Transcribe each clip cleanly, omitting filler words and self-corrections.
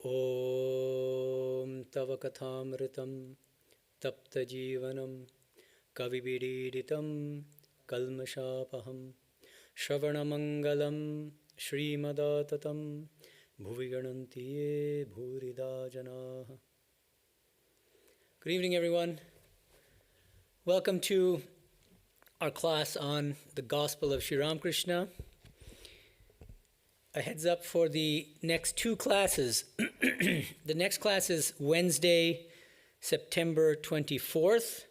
Om Tava Kathamritam Tapta Jivanam Kavibidiritam Kalmashapaham Shravanamangalam Srimadattatam Bhuviganantiye Bhurida Janaha. Good evening, everyone. Welcome to our class on the Gospel of Sri Ramakrishna. A heads up for the next two classes. The next class is Wednesday, September 24th,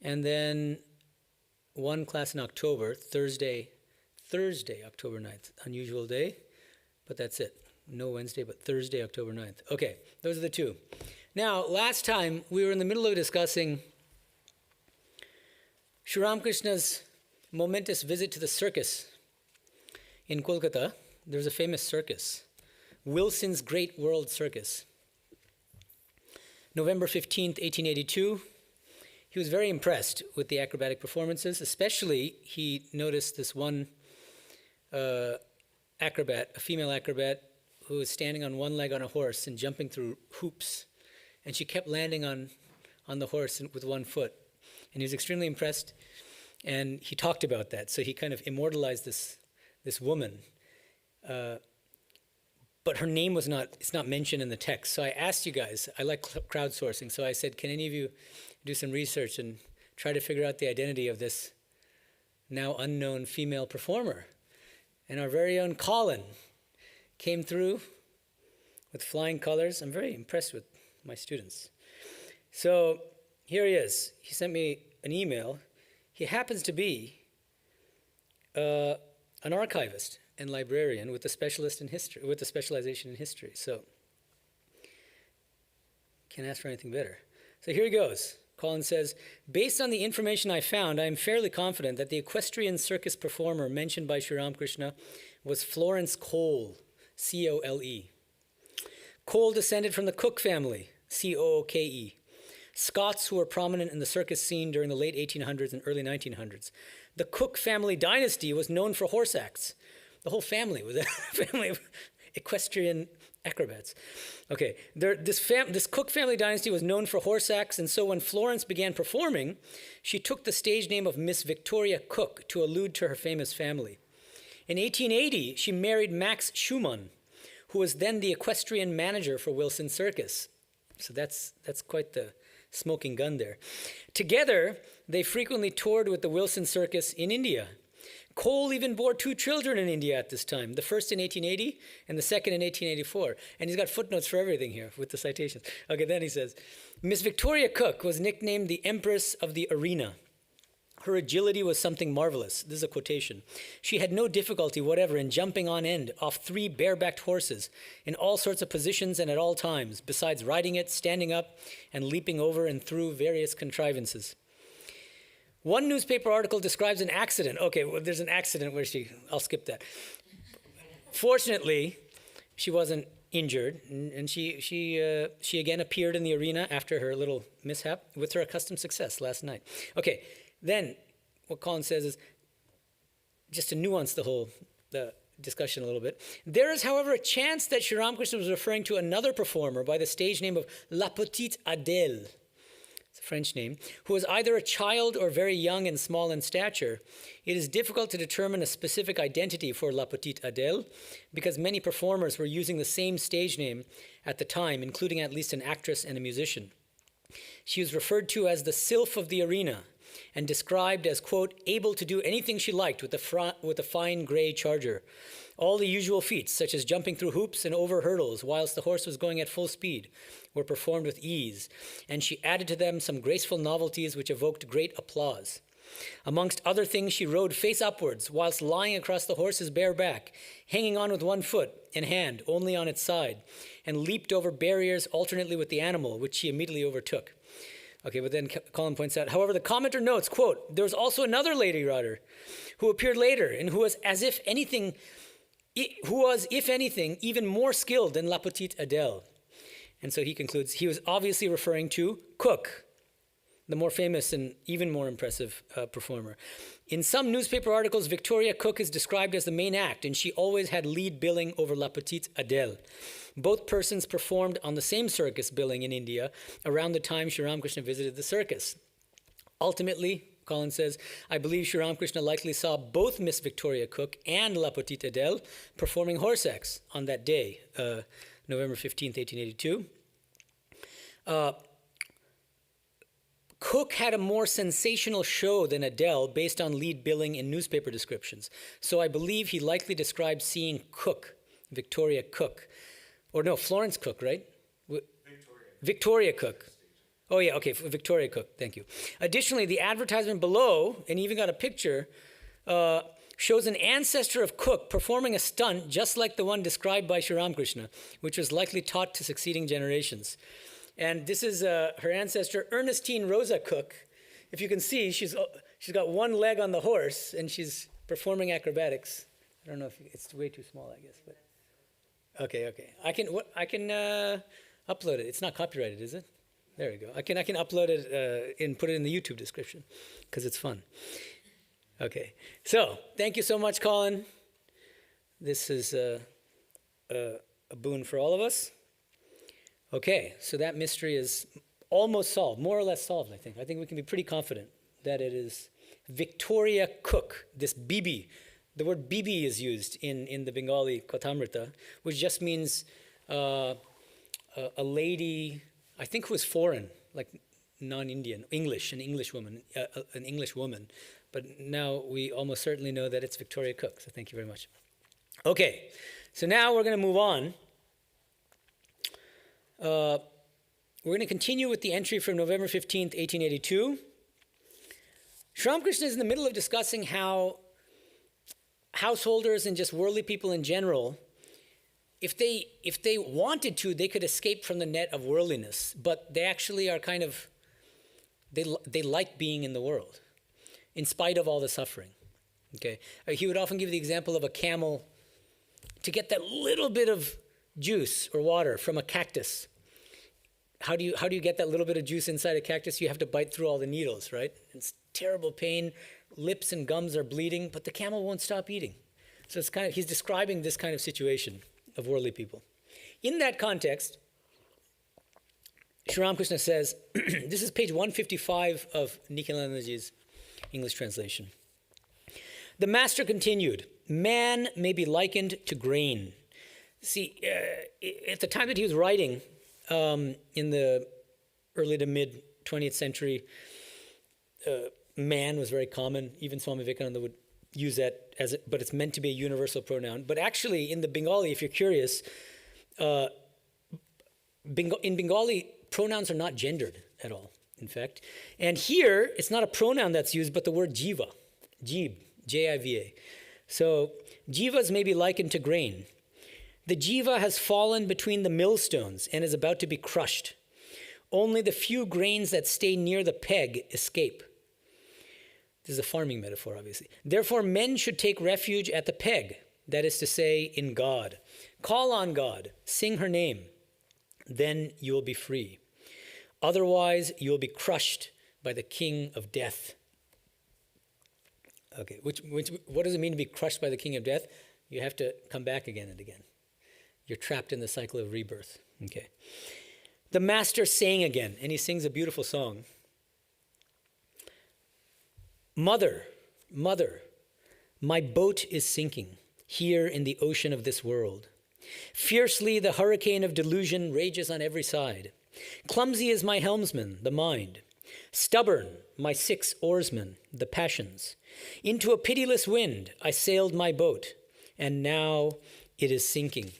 and then one class in October, Thursday, October 9th. Unusual day, but that's it. No Wednesday, but Thursday, October 9th. Okay, those are the two. Now, last time we were in the middle of discussing Sri Ramakrishna's momentous visit to the circus in Kolkata. There's a famous circus, Wilson's Great World Circus. November 15th, 1882. He was very impressed with the acrobatic performances. Especially, he noticed this one acrobat, a female acrobat, who was standing on one leg on a horse and jumping through hoops. And she kept landing on the horse with one foot. And he was extremely impressed. And he talked about that. So he kind of immortalized this woman. But her name it's not mentioned in the text. So I asked you guys, I like crowdsourcing, so I said, can any of you do some research and try to figure out the identity of this now unknown female performer? And our very own Colin came through with flying colors. I'm very impressed with my students. So here he is. He sent me an email. He happens to be an archivist and librarian with a specialization in history. So can't ask for anything better. So here he goes. Colin says, based on the information I found, I am fairly confident that the equestrian circus performer mentioned by Sri Ramakrishna was Florence Cole, C-O-L-E. Cole descended from the Cooke family, C-O-O-K-E, Scots who were prominent in the circus scene during the late 1800s and early 1900s. The Cooke family dynasty was known for horse acts. The whole family was a family of equestrian acrobats. Okay, this Cooke family dynasty was known for horse acts, and so when Florence began performing, she took the stage name of Miss Victoria Cooke to allude to her famous family. In 1880, she married Max Schumann, who was then the equestrian manager for Wilson Circus. So that's quite the smoking gun there. Together, they frequently toured with the Wilson Circus in India. Cole even bore two children in India at this time, the first in 1880 and the second in 1884. And he's got footnotes for everything here with the citations. Okay, then he says, Miss Victoria Cooke was nicknamed the Empress of the Arena. Her agility was something marvelous. This is a quotation. She had no difficulty whatever in jumping on end off 3 barebacked horses in all sorts of positions and at all times, besides riding it, standing up, and leaping over and through various contrivances. One newspaper article describes an accident. Okay, well, there's an accident where I'll skip that. Fortunately, she wasn't injured, and she again appeared in the arena after her little mishap with her accustomed success last night. Okay, then what Colin says is, just to nuance the discussion a little bit, there is, however, a chance that Sri Ramakrishna was referring to another performer by the stage name of La Petite Adèle, it's a French name, who was either a child or very young and small in stature. It is difficult to determine a specific identity for La Petite Adèle because many performers were using the same stage name at the time, including at least an actress and a musician. She was referred to as the sylph of the arena and described as, quote, able to do anything she liked with a fine gray charger. All the usual feats, such as jumping through hoops and over hurdles whilst the horse was going at full speed, were performed with ease, and she added to them some graceful novelties which evoked great applause. Amongst other things, she rode face upwards whilst lying across the horse's bare back, hanging on with one foot and hand only on its side, and leaped over barriers alternately with the animal, which she immediately overtook. Okay, but then Colin points out, however, the commenter notes, quote, there was also another lady rider who appeared later and who was, if anything, even more skilled than La Petite Adèle. And so he concludes, he was obviously referring to Cooke. the more famous and even more impressive performer. In some newspaper articles, Victoria Cooke is described as the main act, and she always had lead billing over La Petite Adele. Both persons performed on the same circus billing in India around the time Sri Ramakrishna visited the circus. Ultimately, Collins says, I believe Sri Ramakrishna likely saw both Miss Victoria Cooke and La Petite Adele performing horse acts on that day, November 15th, 1882. Cooke had a more sensational show than Adele based on lead billing in newspaper descriptions. So I believe he likely described seeing Cooke, Victoria Cooke. Or no, Florence Cooke, right? Victoria Cooke. Oh yeah, okay, Victoria Cooke, thank you. Additionally, the advertisement below, and even got a picture, shows an ancestor of Cooke performing a stunt just like the one described by Sri Ramakrishna, which was likely taught to succeeding generations. And this is her ancestor, Ernestine Rosa Cooke. If you can see, she's got one leg on the horse, and she's performing acrobatics. I don't know if it's way too small, I guess. But okay. I can upload it. It's not copyrighted, is it? There we go. I can upload it and put it in the YouTube description because it's fun. Okay. So thank you so much, Colin. This is a boon for all of us. Okay, so that mystery is almost solved, more or less solved, I think. I think we can be pretty confident that it is Victoria Cooke, this Bibi. The word Bibi is used in the Bengali Kathamrita, which just means a lady, I think who was foreign, like non-Indian, English, an English woman. But now we almost certainly know that it's Victoria Cooke, so thank you very much. Okay, so now we're going to move on. We're going to continue with the entry from November 15th, 1882. Sri Ramakrishna is in the middle of discussing how householders and just worldly people in general, if they wanted to, they could escape from the net of worldliness, but they actually are kind of, they like being in the world, in spite of all the suffering. Okay, he would often give the example of a camel. To get that little bit of juice or water from a cactus, how do you get that little bit of juice inside a cactus? You have to bite through all the needles, right? It's terrible pain. Lips and gums are bleeding, but the camel won't stop eating. So it's he's describing this kind of situation of worldly people. In that context, Sri Ramakrishna says, this is page 155 of Nikhilanandaji's English translation. The master continued, man may be likened to grain. See, at the time that he was writing, in the early to mid 20th century, man was very common. Even Swami Vivekananda would use that but it's meant to be a universal pronoun. But actually, in the Bengali, if you're curious, in Bengali, pronouns are not gendered at all, in fact. And here, it's not a pronoun that's used, but the word jiva, jib, J-I-V-A. So, jivas may be likened to grain. The jiva has fallen between the millstones and is about to be crushed. Only the few grains that stay near the peg escape. This is a farming metaphor, obviously. Therefore, men should take refuge at the peg, that is to say, in God. Call on God, sing her name, then you will be free. Otherwise, you will be crushed by the king of death. Okay, what does it mean to be crushed by the king of death? You have to come back again and again. You're trapped in the cycle of rebirth. Okay. The master sang again, and he sings a beautiful song. Mother, mother, my boat is sinking here in the ocean of this world. Fiercely the hurricane of delusion rages on every side. Clumsy is my helmsman, the mind. Stubborn, my 6 oarsmen, the passions. Into a pitiless wind I sailed my boat, and now it is sinking.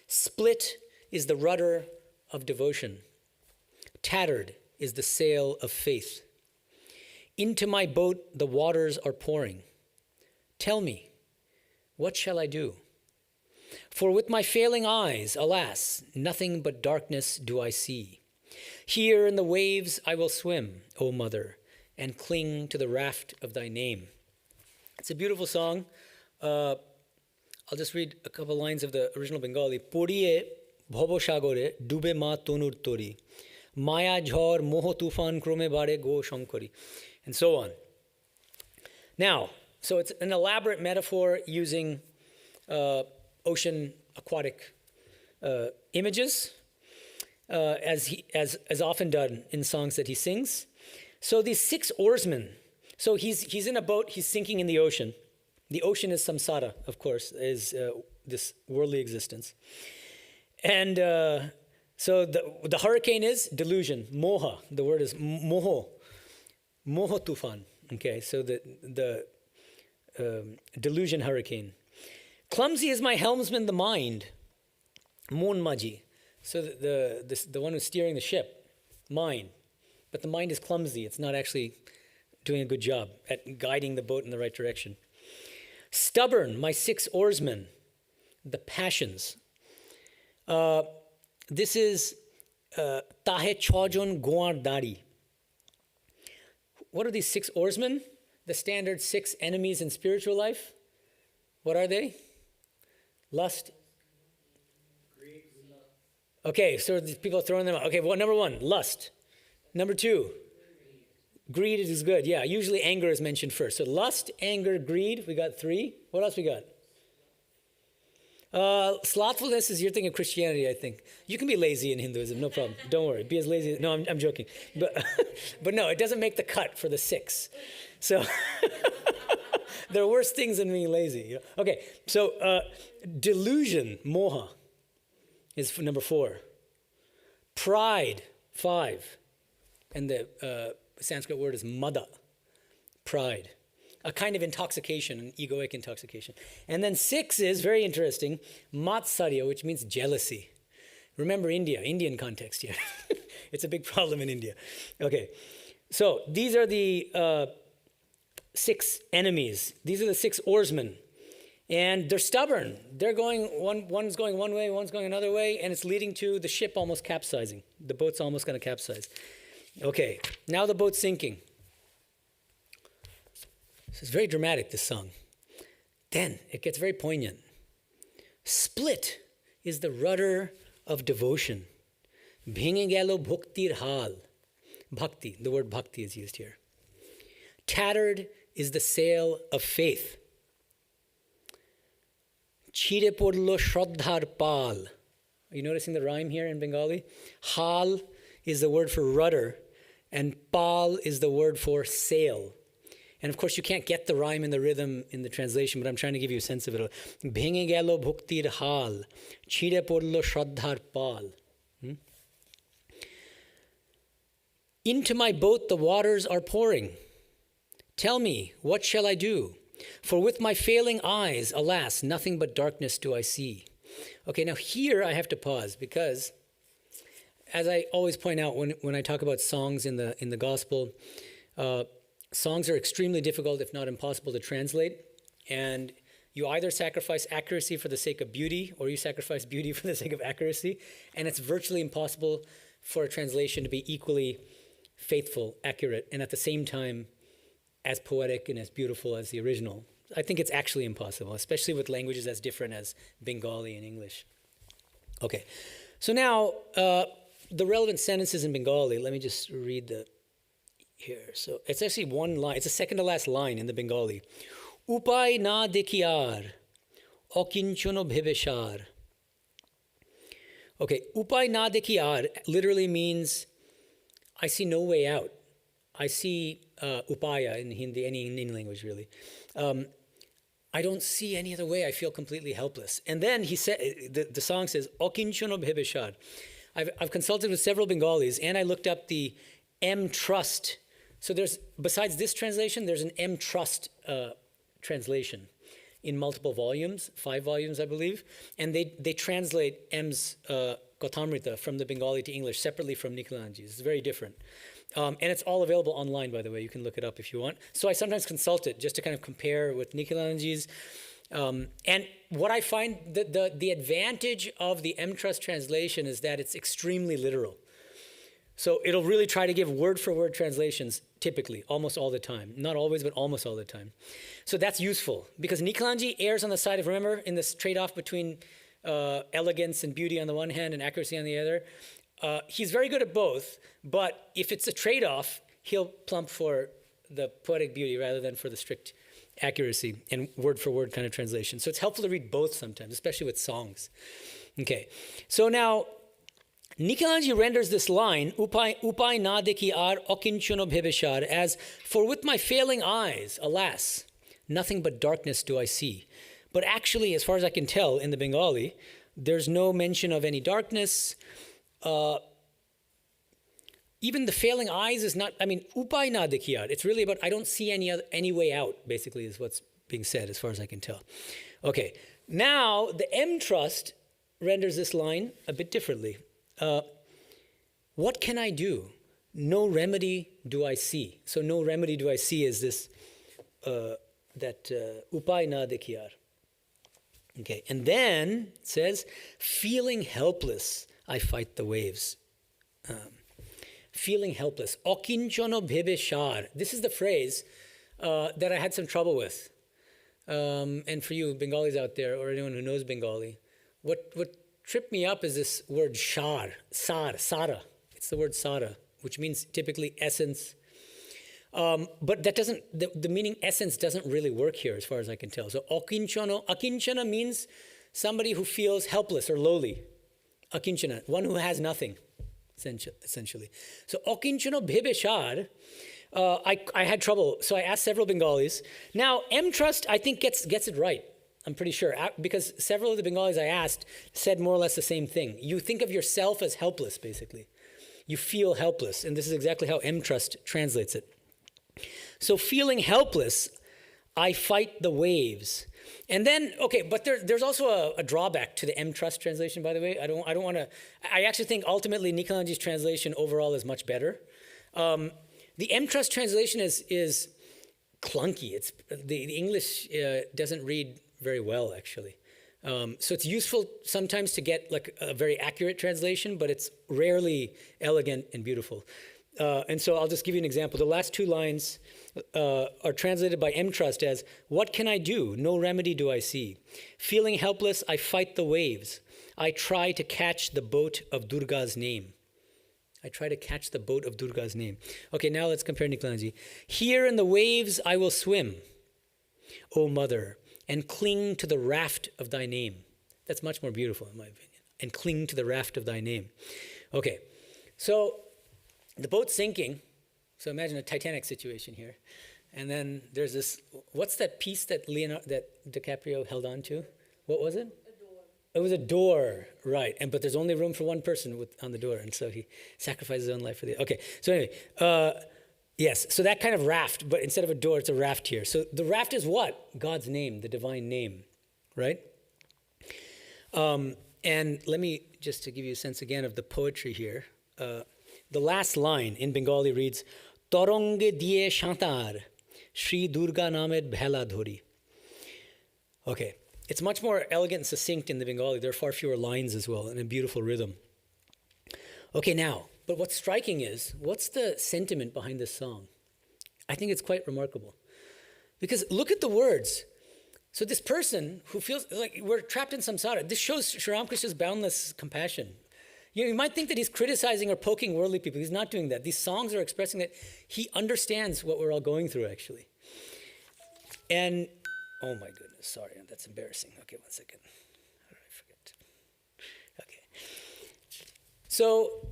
Split is the rudder of devotion. Tattered is the sail of faith. Into my boat the waters are pouring. Tell me, what shall I do? For with my failing eyes, alas, nothing but darkness do I see. Here in the waves I will swim, O mother, and cling to the raft of thy name. It's a beautiful song. I'll just read a couple lines of the original Bengali. Poriye bhobo sagore dube ma tonur tori. Maya jhor moho tufan krome bare go shankari, and so on. Now, so it's an elaborate metaphor using ocean aquatic images, as often done in songs that he sings. So these 6 oarsmen. So he's in a boat. He's sinking in the ocean. The ocean is samsara, of course, is this worldly existence. And so the hurricane is delusion, moha. The word is moho tufan. Okay, so the delusion hurricane. Clumsy is my helmsman, the mind, mon maji. So the one who's steering the ship, mind. But the mind is clumsy. It's not actually doing a good job at guiding the boat in the right direction. Stubborn, my 6 oarsmen, the passions. This is tahe chojon goar dari. What are these 6 oarsmen? The standard 6 enemies in spiritual life. What are they? Lust. Okay, so these people are throwing them out. Okay, well, number 1, lust. Number 2, greed is good. Yeah, usually anger is mentioned first. So lust, anger, greed, we got 3. What else we got? Slothfulness is your thing of Christianity, I think. You can be lazy in Hinduism, no problem. Don't worry, be as lazy. No, I'm joking. But no, it doesn't make the cut for the 6. So there are worse things than being lazy. Okay, so delusion, moha, is number 4. Pride, 5. And the Sanskrit word is mada, pride. A kind of intoxication, an egoic intoxication. And then 6 is, very interesting, matsarya, which means jealousy. Remember India, Indian context here. It's a big problem in India. Okay, so these are the 6 enemies. These are the 6 oarsmen. And they're stubborn. They're going, one's going one way, one's going another way, and it's leading to the ship almost capsizing. The boat's almost going to capsize. Okay, now the boat's sinking. So it's very dramatic, this song. Then it gets very poignant. Split is the rudder of devotion. Bhinge gelo bhaktir hal. Bhakti, the word bhakti is used here. Tattered is the sail of faith. Chire podlo shraddhar pal. Are you noticing the rhyme here in Bengali? Hal is the word for rudder, and pal is the word for sail. And of course, you can't get the rhyme and the rhythm in the translation, but I'm trying to give you a sense of it. Bhinge gelo bhaktir hal, chire podlo shraddhar pal. Into my boat the waters are pouring. Tell me, what shall I do? For with my failing eyes, alas, nothing but darkness do I see. Okay, now here I have to pause because, as I always point out when I talk about songs in the gospel, songs are extremely difficult, if not impossible, to translate. And you either sacrifice accuracy for the sake of beauty, or you sacrifice beauty for the sake of accuracy. And it's virtually impossible for a translation to be equally faithful, accurate, and at the same time as poetic and as beautiful as the original. I think it's actually impossible, especially with languages as different as Bengali and English. Okay, so now the relevant sentences in Bengali, let me just read here. So it's actually one line, it's the second to last line in the Bengali. Upai na dekhiar, okinchono bhebeshar. Okay, upai na dekhiar literally means I see no way out. I see upaya in Hindi, any Indian language really. I don't see any other way. I feel completely helpless. And then he said, the song says, okinchono bhebeshar. I've consulted with several Bengalis and I looked up the M Trust. So there's, besides this translation, there's an M Trust translation in multiple volumes, 5 volumes, I believe. And they translate M's Gautamrita from the Bengali to English separately from Nikhilanji's. It's very different. And it's all available online, by the way. You can look it up if you want. So I sometimes consult it just to kind of compare with Nikhilanji's. And what I find, the advantage of the M Trust translation is that it's extremely literal. So it'll really try to give word-for-word translations, typically, almost all the time. Not always, but almost all the time. So that's useful, because Nikhilanji errs on the side of, remember, in this trade-off between elegance and beauty on the one hand and accuracy on the other. He's very good at both, but if it's a trade-off, he'll plump for the poetic beauty rather than for the strict accuracy and word-for-word kind of translation. So it's helpful to read both sometimes, especially with songs. Okay, so now Nikhilanji renders this line, Upai na dekhi ar okinchono bhebeshar, as, for with my failing eyes, alas, nothing but darkness do I see. But actually, as far as I can tell in the Bengali, there's no mention of any darkness. Even the failing eyes is not, upai na dekhi ar. It's really about, I don't see any way out, basically, is what's being said, as far as I can tell. Okay, now the M Trust renders this line a bit differently. What can I do? No remedy do I see. So no remedy do I see is this, upai na dekhi ar. Okay, and then it says, feeling helpless, I fight the waves. Feeling helpless. Okinchono bhebe shar. This is the phrase that I had some trouble with. And for you Bengalis out there, or anyone who knows Bengali, what tripped me up is this word shar, sara. It's the word sara, which means typically essence. But that doesn't, the meaning essence doesn't really work here as far as I can tell. So akinchana means somebody who feels helpless or lowly. Akinchana, one who has nothing, essentially. So okinchano bhebeshar, I had trouble. So I asked several Bengalis. Now, M Trust, I think, gets it right. I'm pretty sure, because several of the Bengalis I asked said more or less the same thing. You think of yourself as helpless, basically. You feel helpless, and this is exactly how M Trust translates it. So feeling helpless, I fight the waves. And then, okay, but there's also a drawback to the M Trust translation, by the way. I don't want to, I actually think ultimately Nikhilanji's translation overall is much better. The M Trust translation is clunky. It's the English doesn't read very well, actually. So it's useful sometimes to get like a very accurate translation, but it's rarely elegant and beautiful. And so I'll just give you an example. The last two lines are translated by M Trust as, what can I do? No remedy do I see. Feeling helpless, I fight the waves. I try to catch the boat of Durga's name. I try to catch the boat of Durga's name. Okay, now let's compare Nikhilanji. Here in the waves I will swim, O mother, and cling to the raft of thy name. That's much more beautiful in my opinion. And cling to the raft of thy name. Okay, so the boat's sinking. So imagine a Titanic situation here. And then there's this, what's that piece that DiCaprio held on to? What was it? A door. It was a door, right. But there's only room for one person on the door. And so he sacrifices his own life for the, okay. So anyway, yes, so that kind of raft, but instead of a door, it's a raft here. So the raft is what? God's name, the divine name, right? And let me, just to give you a sense again of the poetry here, the last line in Bengali reads, Toronge diye shantar, Sri Durga named bhela dhori. Okay, it's much more elegant and succinct in the Bengali. There are far fewer lines as well, and a beautiful rhythm. Okay, now, but what's striking is, what's the sentiment behind this song? I think it's quite remarkable. Because look at the words. So this person who feels like we're trapped in samsara, this shows Sri Ramakrishna's boundless compassion. You might think that he's criticizing or poking worldly people. He's not doing that. These songs are expressing that he understands what we're all going through, actually. And, oh my goodness, sorry, that's embarrassing. Okay, one second. How did I forget? Okay. So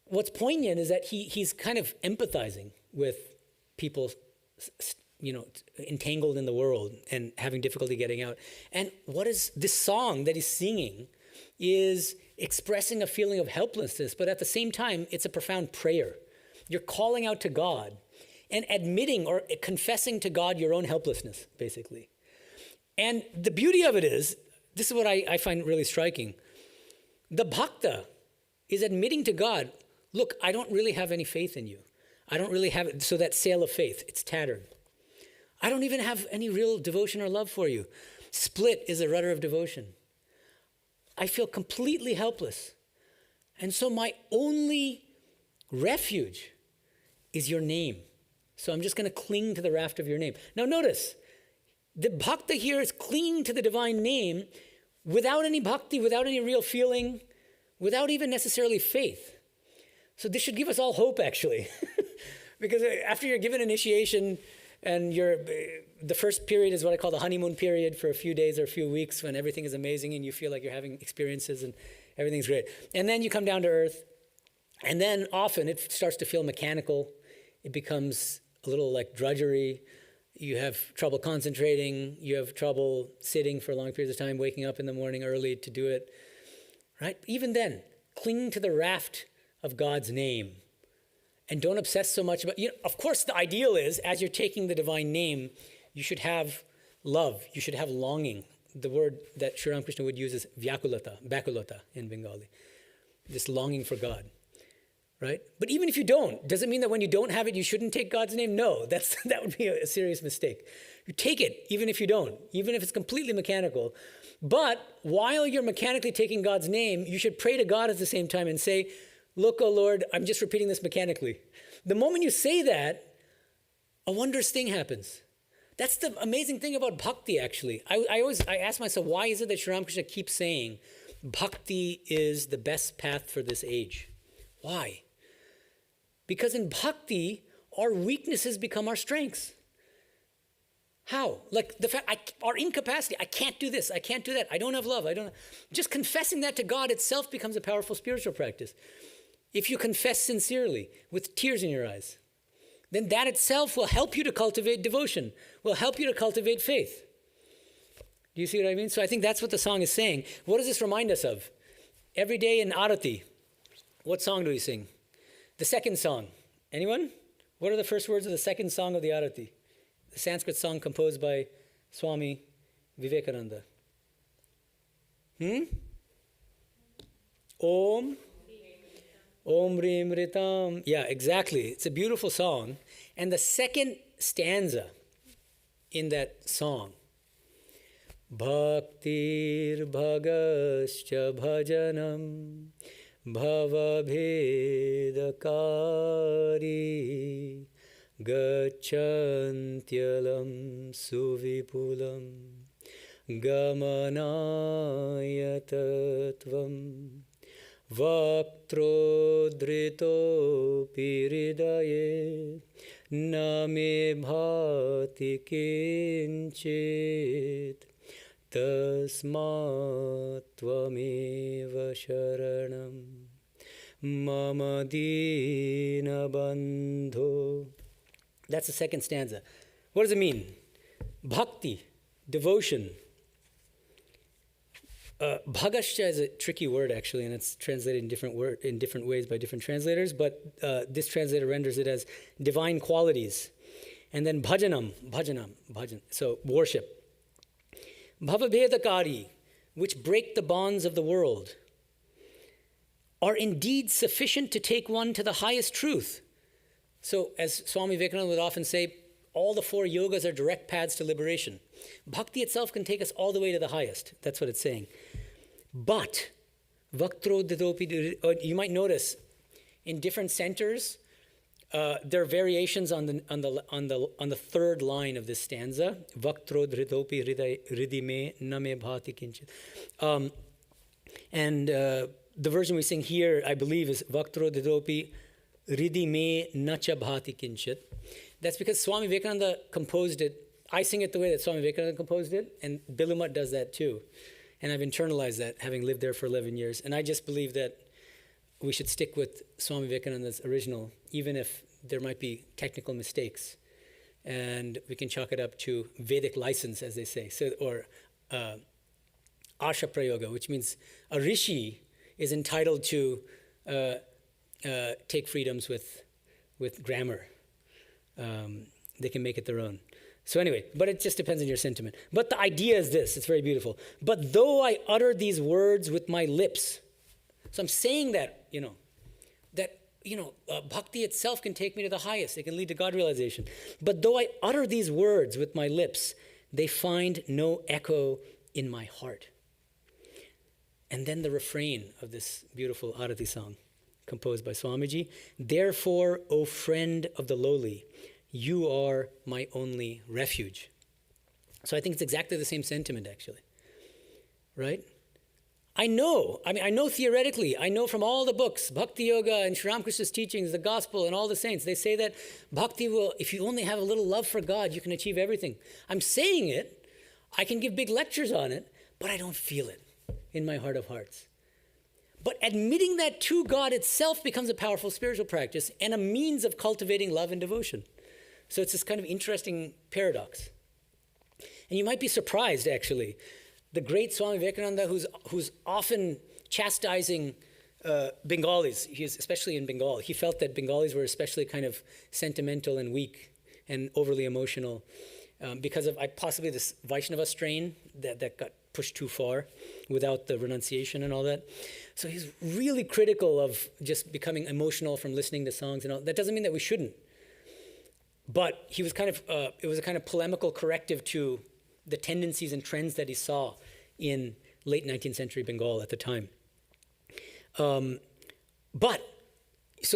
what's poignant is that he's kind of empathizing with people, entangled in the world and having difficulty getting out. And what is this song that he's singing is expressing a feeling of helplessness, but at the same time, it's a profound prayer. You're calling out to God and admitting or confessing to God your own helplessness, basically. And the beauty of it is, this is what I find really striking. The bhakta is admitting to God, look, I don't really have any faith in you. I don't really have it. So that sail of faith, it's tattered. I don't even have any real devotion or love for you. Split is a rudder of devotion. I feel completely helpless. And so my only refuge is your name. So I'm just going to cling to the raft of your name. Now notice, the bhakta here is clinging to the divine name without any bhakti, without any real feeling, without even necessarily faith. So this should give us all hope, actually. Because after you're given initiation, and the first period is what I call the honeymoon period, for a few days or a few weeks when everything is amazing and you feel like you're having experiences and everything's great. And then you come down to earth, and then often it starts to feel mechanical. It becomes a little like drudgery. You have trouble concentrating. You have trouble sitting for long periods of time, waking up in the morning early to do it. Right? Even then, cling to the raft of God's name. And don't obsess so much about, of course, the ideal is, as you're taking the divine name, you should have love. You should have longing. The word that Sri Ramakrishna would use is bakulata in Bengali. This longing for God, right? But even if you don't, does it mean that when you don't have it, you shouldn't take God's name? No, that would be a serious mistake. You take it, even if you don't, even if it's completely mechanical. But while you're mechanically taking God's name, you should pray to God at the same time and say, look, O Lord, I'm just repeating this mechanically. The moment you say that, a wondrous thing happens. That's the amazing thing about bhakti, actually. I ask myself, why is it that Sri Ramakrishna keeps saying bhakti is the best path for this age? Why? Because in bhakti, our weaknesses become our strengths. How? Like the fact, our incapacity, I can't do this, I can't do that, I don't have love, just confessing that to God itself becomes a powerful spiritual practice. If you confess sincerely, with tears in your eyes, then that itself will help you to cultivate devotion, will help you to cultivate faith. Do you see what I mean? So I think that's what the song is saying. What does this remind us of? Every day in Arati, what song do we sing? The second song. Anyone? What are the first words of the second song of the Arati? The Sanskrit song composed by Swami Vivekananda. Om. Om Rim Ritam. Yeah, exactly. It's a beautiful song. And the second stanza in that song, Bhaktir Bhagascha Bhajanam Bhavabhedakari Gacchantyalam Suvipulam Gamanayatattvam Vaktrodrito piridaye name bhati kinchit tasmat tvameva sharanam mama dina bandho. That's the second stanza. What does it mean? Bhakti, devotion. Bhagascha is a tricky word, actually, and it's translated in different ways by different translators, but this translator renders it as divine qualities. And then bhajan, so worship. Bhavabhedakari, which break the bonds of the world, are indeed sufficient to take one to the highest truth. So as Swami Vivekananda would often say, all the four yogas are direct paths to liberation. Bhakti itself can take us all the way to the highest. That's what it's saying. But, you might notice in different centers, there are variations on the third line of this stanza. Vaktrodridopi ridime name bhati kinchit. And the version we sing here, I believe, is Vaktrodridopi ridime nacha bhati kinchit. That's because Swami Vivekananda composed it. I sing it the way that Swami Vivekananda composed it, and Bilumat does that too. And I've internalized that, having lived there for 11 years. And I just believe that we should stick with Swami Vivekananda's original, even if there might be technical mistakes. And we can chalk it up to Vedic license, as they say, or Asha Prayoga, which means a rishi is entitled to take freedoms with grammar. They can make it their own. So anyway, but it just depends on your sentiment. But the idea is this, it's very beautiful. But though I utter these words with my lips, so I'm saying that, bhakti itself can take me to the highest. It can lead to God realization. But though I utter these words with my lips, they find no echo in my heart. And then the refrain of this beautiful Arati song, composed by Swamiji. Therefore, O friend of the lowly, you are my only refuge. So I think it's exactly the same sentiment, actually. Right? I know theoretically, I know from all the books, Bhakti Yoga and Sri Ramakrishna's teachings, the gospel and all the saints, they say that bhakti will, if you only have a little love for God, you can achieve everything. I'm saying it, I can give big lectures on it, but I don't feel it in my heart of hearts. But admitting that to God itself becomes a powerful spiritual practice and a means of cultivating love and devotion. So it's this kind of interesting paradox. And you might be surprised, actually. The great Swami Vivekananda, who's often chastising Bengalis, especially in Bengal. He felt that Bengalis were especially kind of sentimental and weak and overly emotional because of possibly this Vaishnava strain that got pushed too far without the renunciation and all that. So he's really critical of just becoming emotional from listening to songs and all. That doesn't mean that we shouldn't. But he was it was a kind of polemical corrective to the tendencies and trends that he saw in late 19th century Bengal at the time. So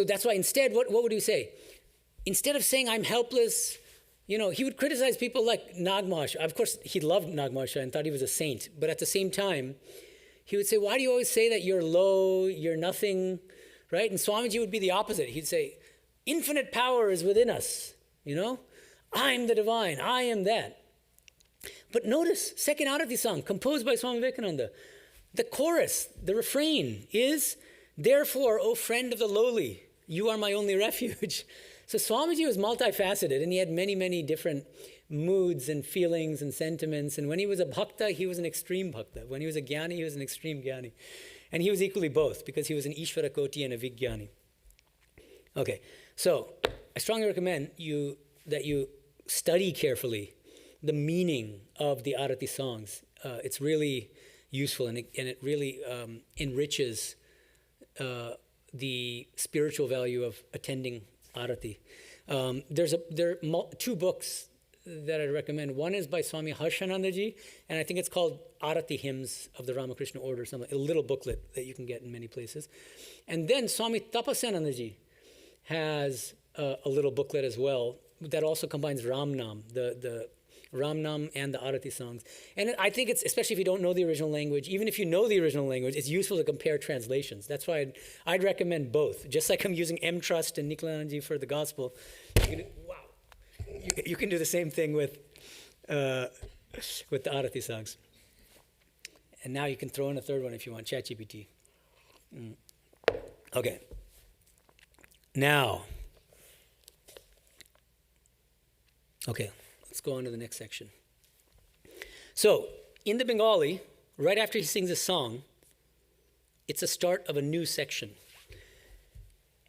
that's why instead, what would he say? Instead of saying, I'm helpless, he would criticize people like Nagmaharshi. Of course, he loved Nagmaharshi and thought he was a saint. But at the same time, he would say, why do you always say that you're low, you're nothing, right? And Swamiji would be the opposite. He'd say, infinite power is within us, I'm the divine, I am that. But notice, second Arati song, composed by Swami Vivekananda. The chorus, the refrain is, therefore, O friend of the lowly, you are my only refuge. So Swamiji was multifaceted, and he had many, many different moods and feelings and sentiments. And when he was a bhakta, he was an extreme bhakta. When he was a jnani, he was an extreme jnani. And he was equally both, because he was an Ishvara Koti and a Vijnani. Okay, so I strongly recommend that you study carefully the meaning of the Arati songs. It's really useful, and it really enriches the spiritual value of attending Arati. There are two books that I'd recommend. One is by Swami Harshanandaji, and I think it's called Arati Hymns of the Ramakrishna Order, a little booklet that you can get in many places. And then Swami Tapasanandaji has a little booklet as well that also combines Ramnam, the Ramnam and the Arati songs. And I think it's, especially if you don't know the original language, even if you know the original language, it's useful to compare translations. That's why I'd recommend both. Just like I'm using M Trust and Nikhilanandaji for the gospel, you can do the same thing with the Arati songs. And now you can throw in a third one if you want, ChatGPT. Okay. Now, let's go on to the next section. So, in the Bengali, right after he sings a song, it's a start of a new section.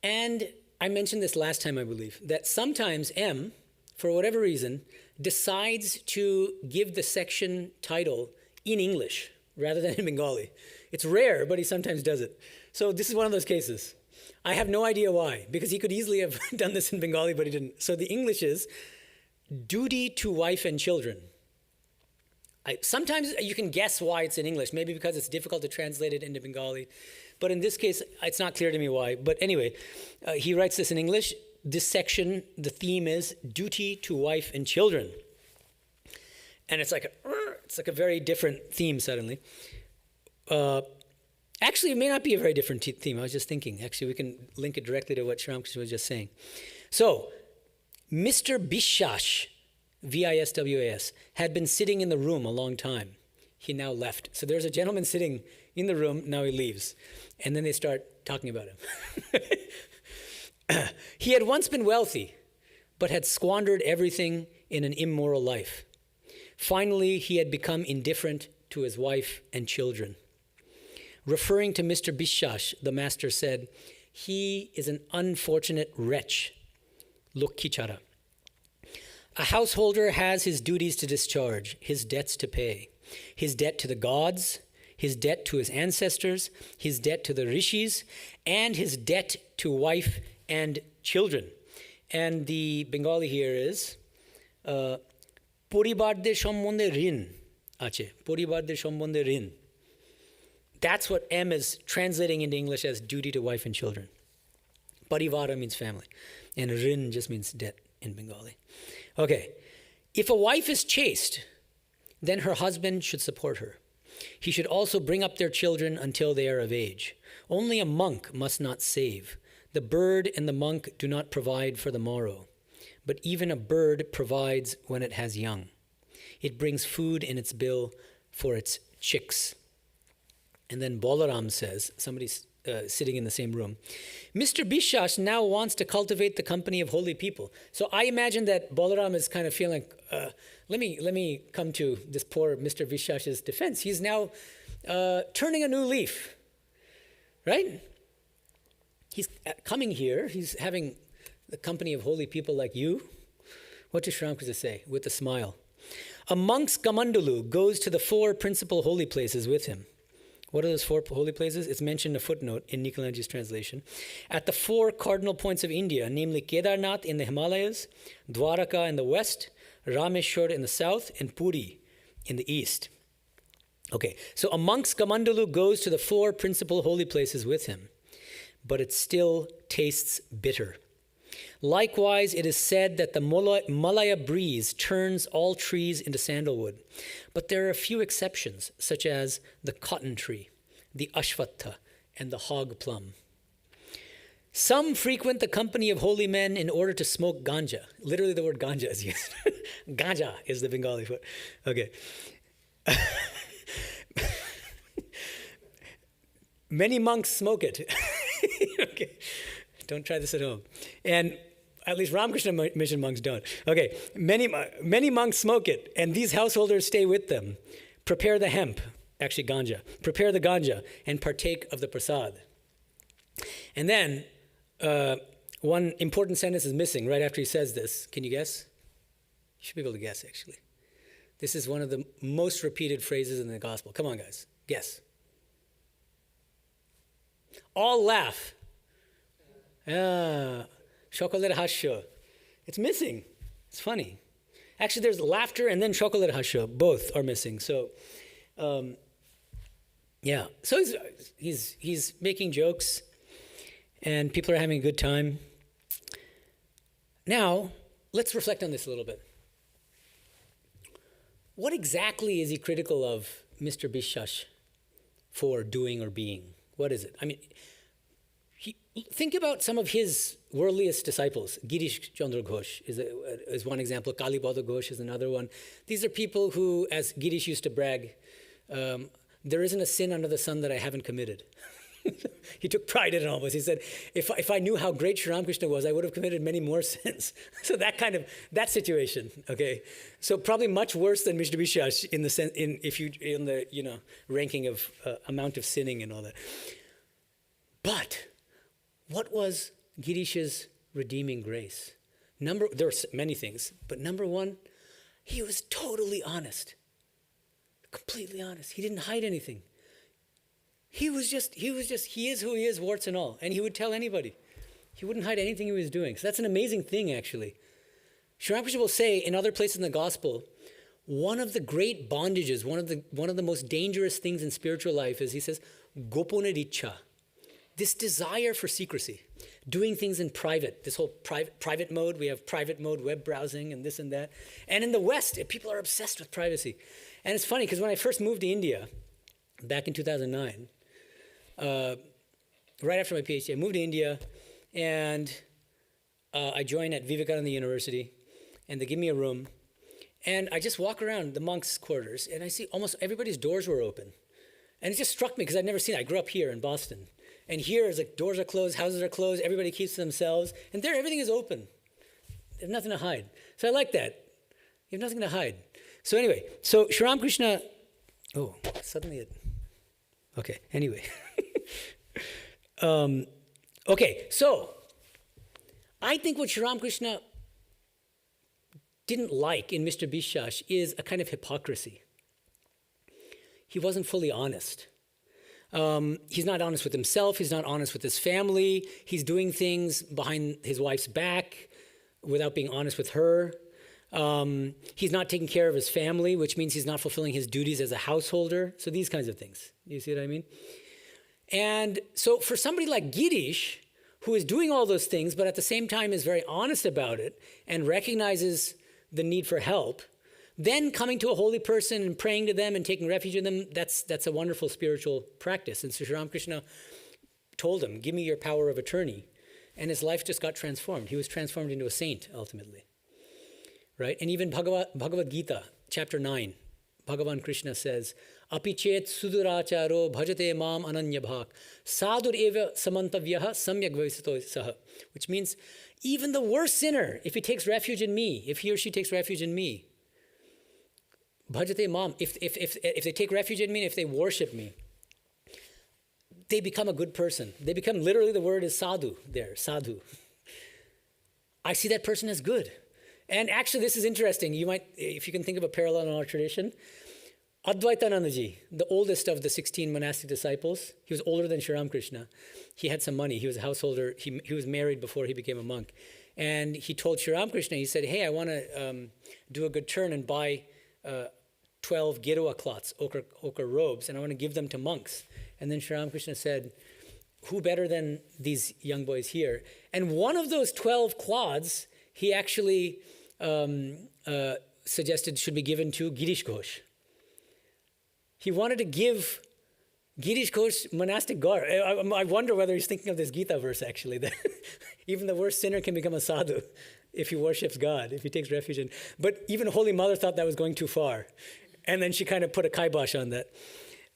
And I mentioned this last time, I believe, that sometimes M, for whatever reason, decides to give the section title in English rather than in Bengali. It's rare, but he sometimes does it. So this is one of those cases. I have no idea why, because he could easily have done this in Bengali, but he didn't. So the English is duty to wife and children. Sometimes you can guess why it's in English, maybe because it's difficult to translate it into Bengali. But in this case, it's not clear to me why. But anyway, he writes this in English. This section, the theme is duty to wife and children. And it's like a very different theme suddenly. Actually, it may not be a very different theme. I was just thinking. Actually, we can link it directly to what Sri Ramakrishna was just saying. So, Mr. Biswas, V-I-S-W-A-S, had been sitting in the room a long time. He now left. So there's a gentleman sitting in the room, now he leaves. And then they start talking about him. He had once been wealthy, but had squandered everything in an immoral life. Finally, he had become indifferent to his wife and children. Referring to Mr. Biswas, the master said, he is an unfortunate wretch. Lokkichara. A householder has his duties to discharge, his debts to pay. His debt to the gods, his debt to his ancestors, his debt to the rishis, and his debt to wife and children. And the Bengali here is Poribarder sombondhe rin ache. Poribarder sombondhe rin. That's what M is translating into English as duty to wife and children. Parivara means family. And rin just means debt in Bengali. Okay. If a wife is chaste, then her husband should support her. He should also bring up their children until they are of age. Only a monk must not save. The bird and the monk do not provide for the morrow, but even a bird provides when it has young. It brings food in its bill for its chicks. And then Balaram says, somebody's sitting in the same room, Mr. Bishash now wants to cultivate the company of holy people. So I imagine that Balaram is kind of feeling, let me come to this poor Mr. Bishash's defense. He's now turning a new leaf, right? He's coming here, he's having the company of holy people like you. What does Sri Ramakrishna say with a smile? A monk's Kamandalu goes to the 4 principal holy places with him. What are those 4 holy places? It's mentioned in a footnote in Nikhilendji's translation. At the 4 cardinal points of India, namely Kedarnath in the Himalayas, Dwaraka in the west, Rameshwar in the south, and Puri in the east. Okay, so a monk's Kamandalu goes to the 4 principal holy places with him, but it still tastes bitter. Likewise, it is said that the Malaya breeze turns all trees into sandalwood. But there are a few exceptions, such as the cotton tree, the ashwatha, and the hog plum. Some frequent the company of holy men in order to smoke ganja. Literally the word ganja is used. Ganja is the Bengali word. Okay. Many monks smoke it. Okay. Don't try this at home. And at least Ramakrishna mission monks don't. Okay, many monks smoke it, and these householders stay with them. Prepare the hemp, actually ganja. Prepare the ganja and partake of the prasad. And then one important sentence is missing right after he says this. Can you guess? You should be able to guess, actually. This is one of the most repeated phrases in the gospel. Come on, guys, guess. All laugh. Chocolate hasho. It's missing. It's funny. Actually, there's laughter and then chocolate hasho. Both are missing. So, yeah. So he's making jokes, and people are having a good time. Now, let's reflect on this a little bit. What exactly is he critical of Mr. Bishash for doing or being? What is it? I mean, think about some of his worldliest disciples. Girish Chandra Ghosh is one example. Kalibada Ghosh is another one. These are people who, as Girish used to brag, there isn't a sin under the sun that I haven't committed. He took pride in it almost. He said, if I knew how great Sri Ramakrishna was, I would have committed many more sins. So that situation, okay? So probably much worse than Mr. Bishash in the ranking of amount of sinning and all that. But what was Girish's redeeming grace? There are many things, but number one, he was totally honest. Completely honest. He didn't hide anything. He is who he is, warts and all. And he would tell anybody. He wouldn't hide anything he was doing. So that's an amazing thing, actually. Sri Ramakrishna will say in other places in the gospel, one of the great bondages, one of the most dangerous things in spiritual life is, he says, goponadicha. This desire for secrecy, doing things in private, this whole private mode. We have private mode web browsing and this and that. And in the West, people are obsessed with privacy. And it's funny because when I first moved to India, back in 2009, right after my PhD, I moved to India, and I joined at Vivekananda University, and they give me a room, and I just walk around the monks' quarters, and I see almost everybody's doors were open. And it just struck me because I'd never seen it. I grew up here in Boston. And here it's like doors are closed, houses are closed, everybody keeps to themselves. And there, everything is open. There's nothing to hide. So I like that. You have nothing to hide. So anyway, so Sri Ramakrishna, okay, anyway. Okay, so I think what Sri Ramakrishna didn't like in Mr. Bishash is a kind of hypocrisy. He wasn't fully honest. He's not honest with himself. He's not honest with his family. He's doing things behind his wife's back without being honest with her. He's not taking care of his family, which means he's not fulfilling his duties as a householder. So these kinds of things. You see what I mean? And so for somebody like Girish, who is doing all those things, but at the same time is very honest about it and recognizes the need for help, then coming to a holy person and praying to them and taking refuge in them, that's a wonderful spiritual practice. And so Sri Ramakrishna told him, give me your power of attorney. And his life just got transformed. He was transformed into a saint, ultimately. Right? And even Bhagavad Gita, chapter 9, Bhagavan Krishna says, Api chet suduracharo bhajate mam ananya bhak sadur eva samantavyaha samyak vavisato saha. Which means, even the worst sinner, if he takes refuge in me, if he or she takes refuge in me, bhajate mam, if they take refuge in me, if they worship me, they become a good person. They become, literally the word is sadhu there, sadhu. I see that person as good. And actually, this is interesting. You might, if you can think of a parallel in our tradition, Advaitanandaji, the oldest of the 16 monastic disciples, he was older than Sri Ramakrishna. He had some money. He was a householder. He was married before he became a monk. And he told Sri Ramakrishna, he said, hey, I want to do a good turn and buy 12 Girua cloths, ochre robes, and I want to give them to monks. And then Sri Ramakrishna said, who better than these young boys here? And one of those 12 cloths, he actually suggested should be given to Girish Ghosh. He wanted to give Girish Ghosh monastic garb. I wonder whether he's thinking of this Gita verse, actually, that even the worst sinner can become a sadhu if he worships God, if he takes refuge in. But even Holy Mother thought that was going too far. And then she kind of put a kibosh on that.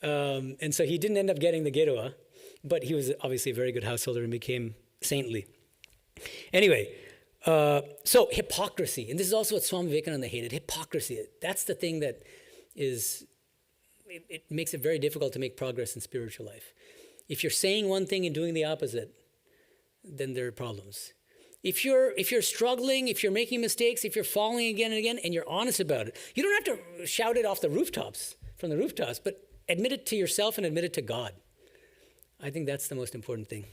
And so he didn't end up getting the Girua, but he was obviously a very good householder and became saintly. Anyway, so hypocrisy, and this is also what Swami Vivekananda hated, hypocrisy. That's the thing that is, it makes it very difficult to make progress in spiritual life. If you're saying one thing and doing the opposite, then there are problems. If you're struggling, if you're making mistakes, if you're falling again and again, and you're honest about it, you don't have to shout it off the rooftops, from the rooftops, but admit it to yourself and admit it to God. I think that's the most important thing.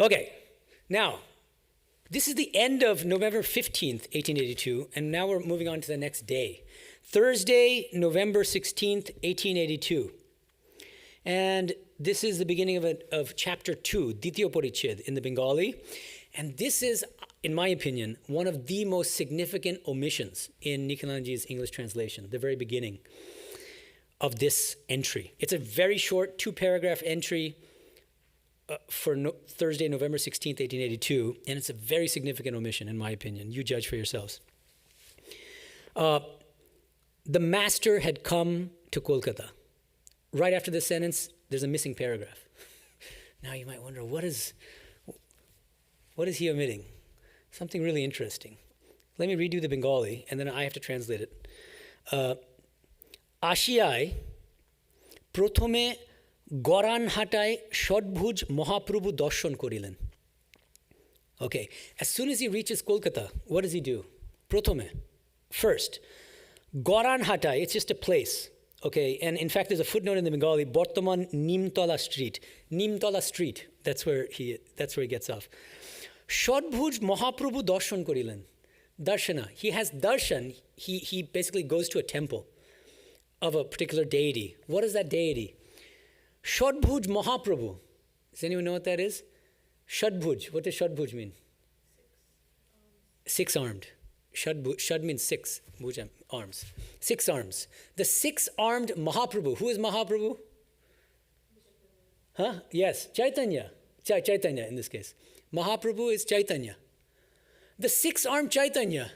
Okay, now, this is the end of November 15th, 1882, and now we're moving on to the next day. Thursday, November 16th, 1882. And this is the beginning of chapter 2, Ditiyo Parichhed, in the Bengali. And this is, in my opinion, one of the most significant omissions in Nikhilanji's English translation, the very beginning of this entry. It's a very short 2-paragraph entry for Thursday, November 16th, 1882, and it's a very significant omission, in my opinion. You judge for yourselves. The master had come to Kolkata. Right after this sentence, there's a missing paragraph. Now you might wonder, what is he omitting? Something really interesting. Let me redo the Bengali, and then I have to translate it. Ashiai prothome Goran hatai Ṣaḍbhuja Mahāprabhu darshan korilen. Okay, as soon as he reaches Kolkata, what does he do? Prothome, first. Goran hatai, it's just a place. Okay, and in fact, there's a footnote in the Bengali, Bortoman Nimtola Street. Nimtola Street, that's where he gets off. Ṣaḍbhuja Mahāprabhu darshan korilen. Darshana, he has darshan, he basically goes to a temple of a particular deity. What is that deity? Ṣaḍbhuja Mahāprabhu. Does anyone know what that is? Ṣaḍbhuja. What does Ṣaḍbhuja mean? Six-armed. Shad means six. Bhuja, arms. 6 arms. The 6-armed Mahāprabhu. Who is Mahāprabhu? Huh? Yes, Chaitanya. Chaitanya in this case. Mahāprabhu is Chaitanya. The 6-armed Chaitanya.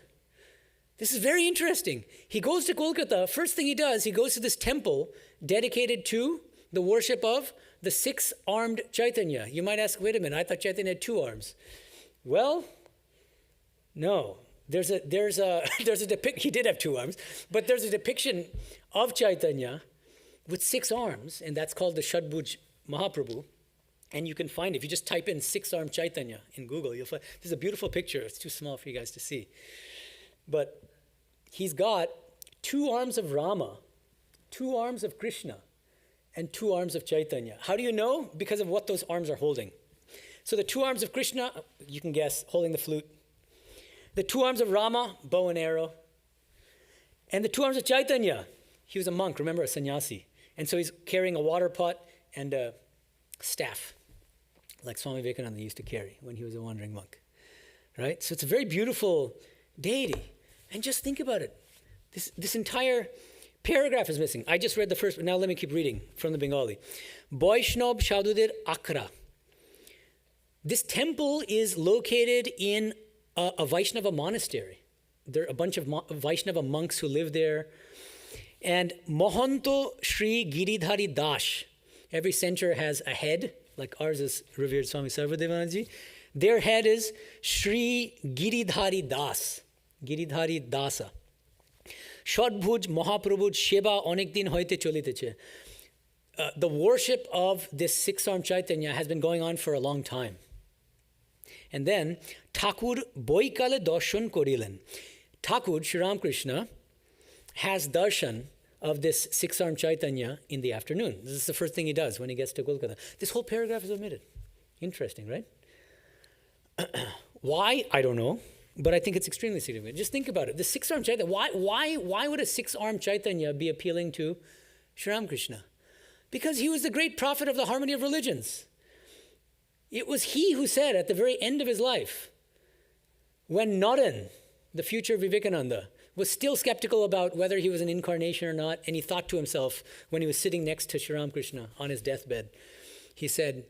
This is very interesting. He goes to Kolkata. First thing he does, he goes to this temple dedicated to the worship of the 6-armed Chaitanya. You might ask, wait a minute, I thought Chaitanya had 2 arms. Well, no. There's a depiction, he did have 2 arms, but there's a depiction of Chaitanya with 6 arms, and that's called the Ṣaḍbhuja Mahāprabhu. And you can find it. If you just type in 6-armed Chaitanya in Google, you'll find, this is a beautiful picture. It's too small for you guys to see. But he's got 2 arms of Rama, 2 arms of Krishna, and 2 arms of Chaitanya. How do you know? Because of what those arms are holding. So the 2 arms of Krishna, you can guess, holding the flute. The 2 arms of Rama, bow and arrow. And the 2 arms of Chaitanya, he was a monk, remember, a sannyasi. And so he's carrying a water pot and a staff, like Swami Vivekananda used to carry when he was a wandering monk. Right? So it's a very beautiful deity. And just think about it. This entire paragraph is missing. I just read the first, now let me keep reading from the Bengali. Vaishnav Sadhudir Akra. This temple is located in a Vaishnava monastery. There are a bunch of Vaishnava monks who live there. And Mohanto Sri Giridhari Das. Every center has a head, like ours is revered Swami Sarvadevanaji. Their head is Sri Giridhari Das. Giridhari Dasa. Ṣaḍbhuja Mahāprabhu's Sheba Onek Din Hoite Choliteche. The worship of this six-armed Chaitanya has been going on for a long time. And then, Thakur Boikale Darshan Korilen. Thakur, Sri Ramakrishna, has darshan of this six-armed Chaitanya in the afternoon. This is the first thing he does when he gets to Kolkata. This whole paragraph is omitted. Interesting, right? Why? I don't know. But I think it's extremely significant. Just think about it. The six-armed Chaitanya, why would a six-armed Chaitanya be appealing to Sri Ramakrishna? Because he was the great prophet of the harmony of religions. It was he who said at the very end of his life, when Naren, the future Vivekananda, was still skeptical about whether he was an incarnation or not, and he thought to himself when he was sitting next to Sri Ramakrishna on his deathbed, he said,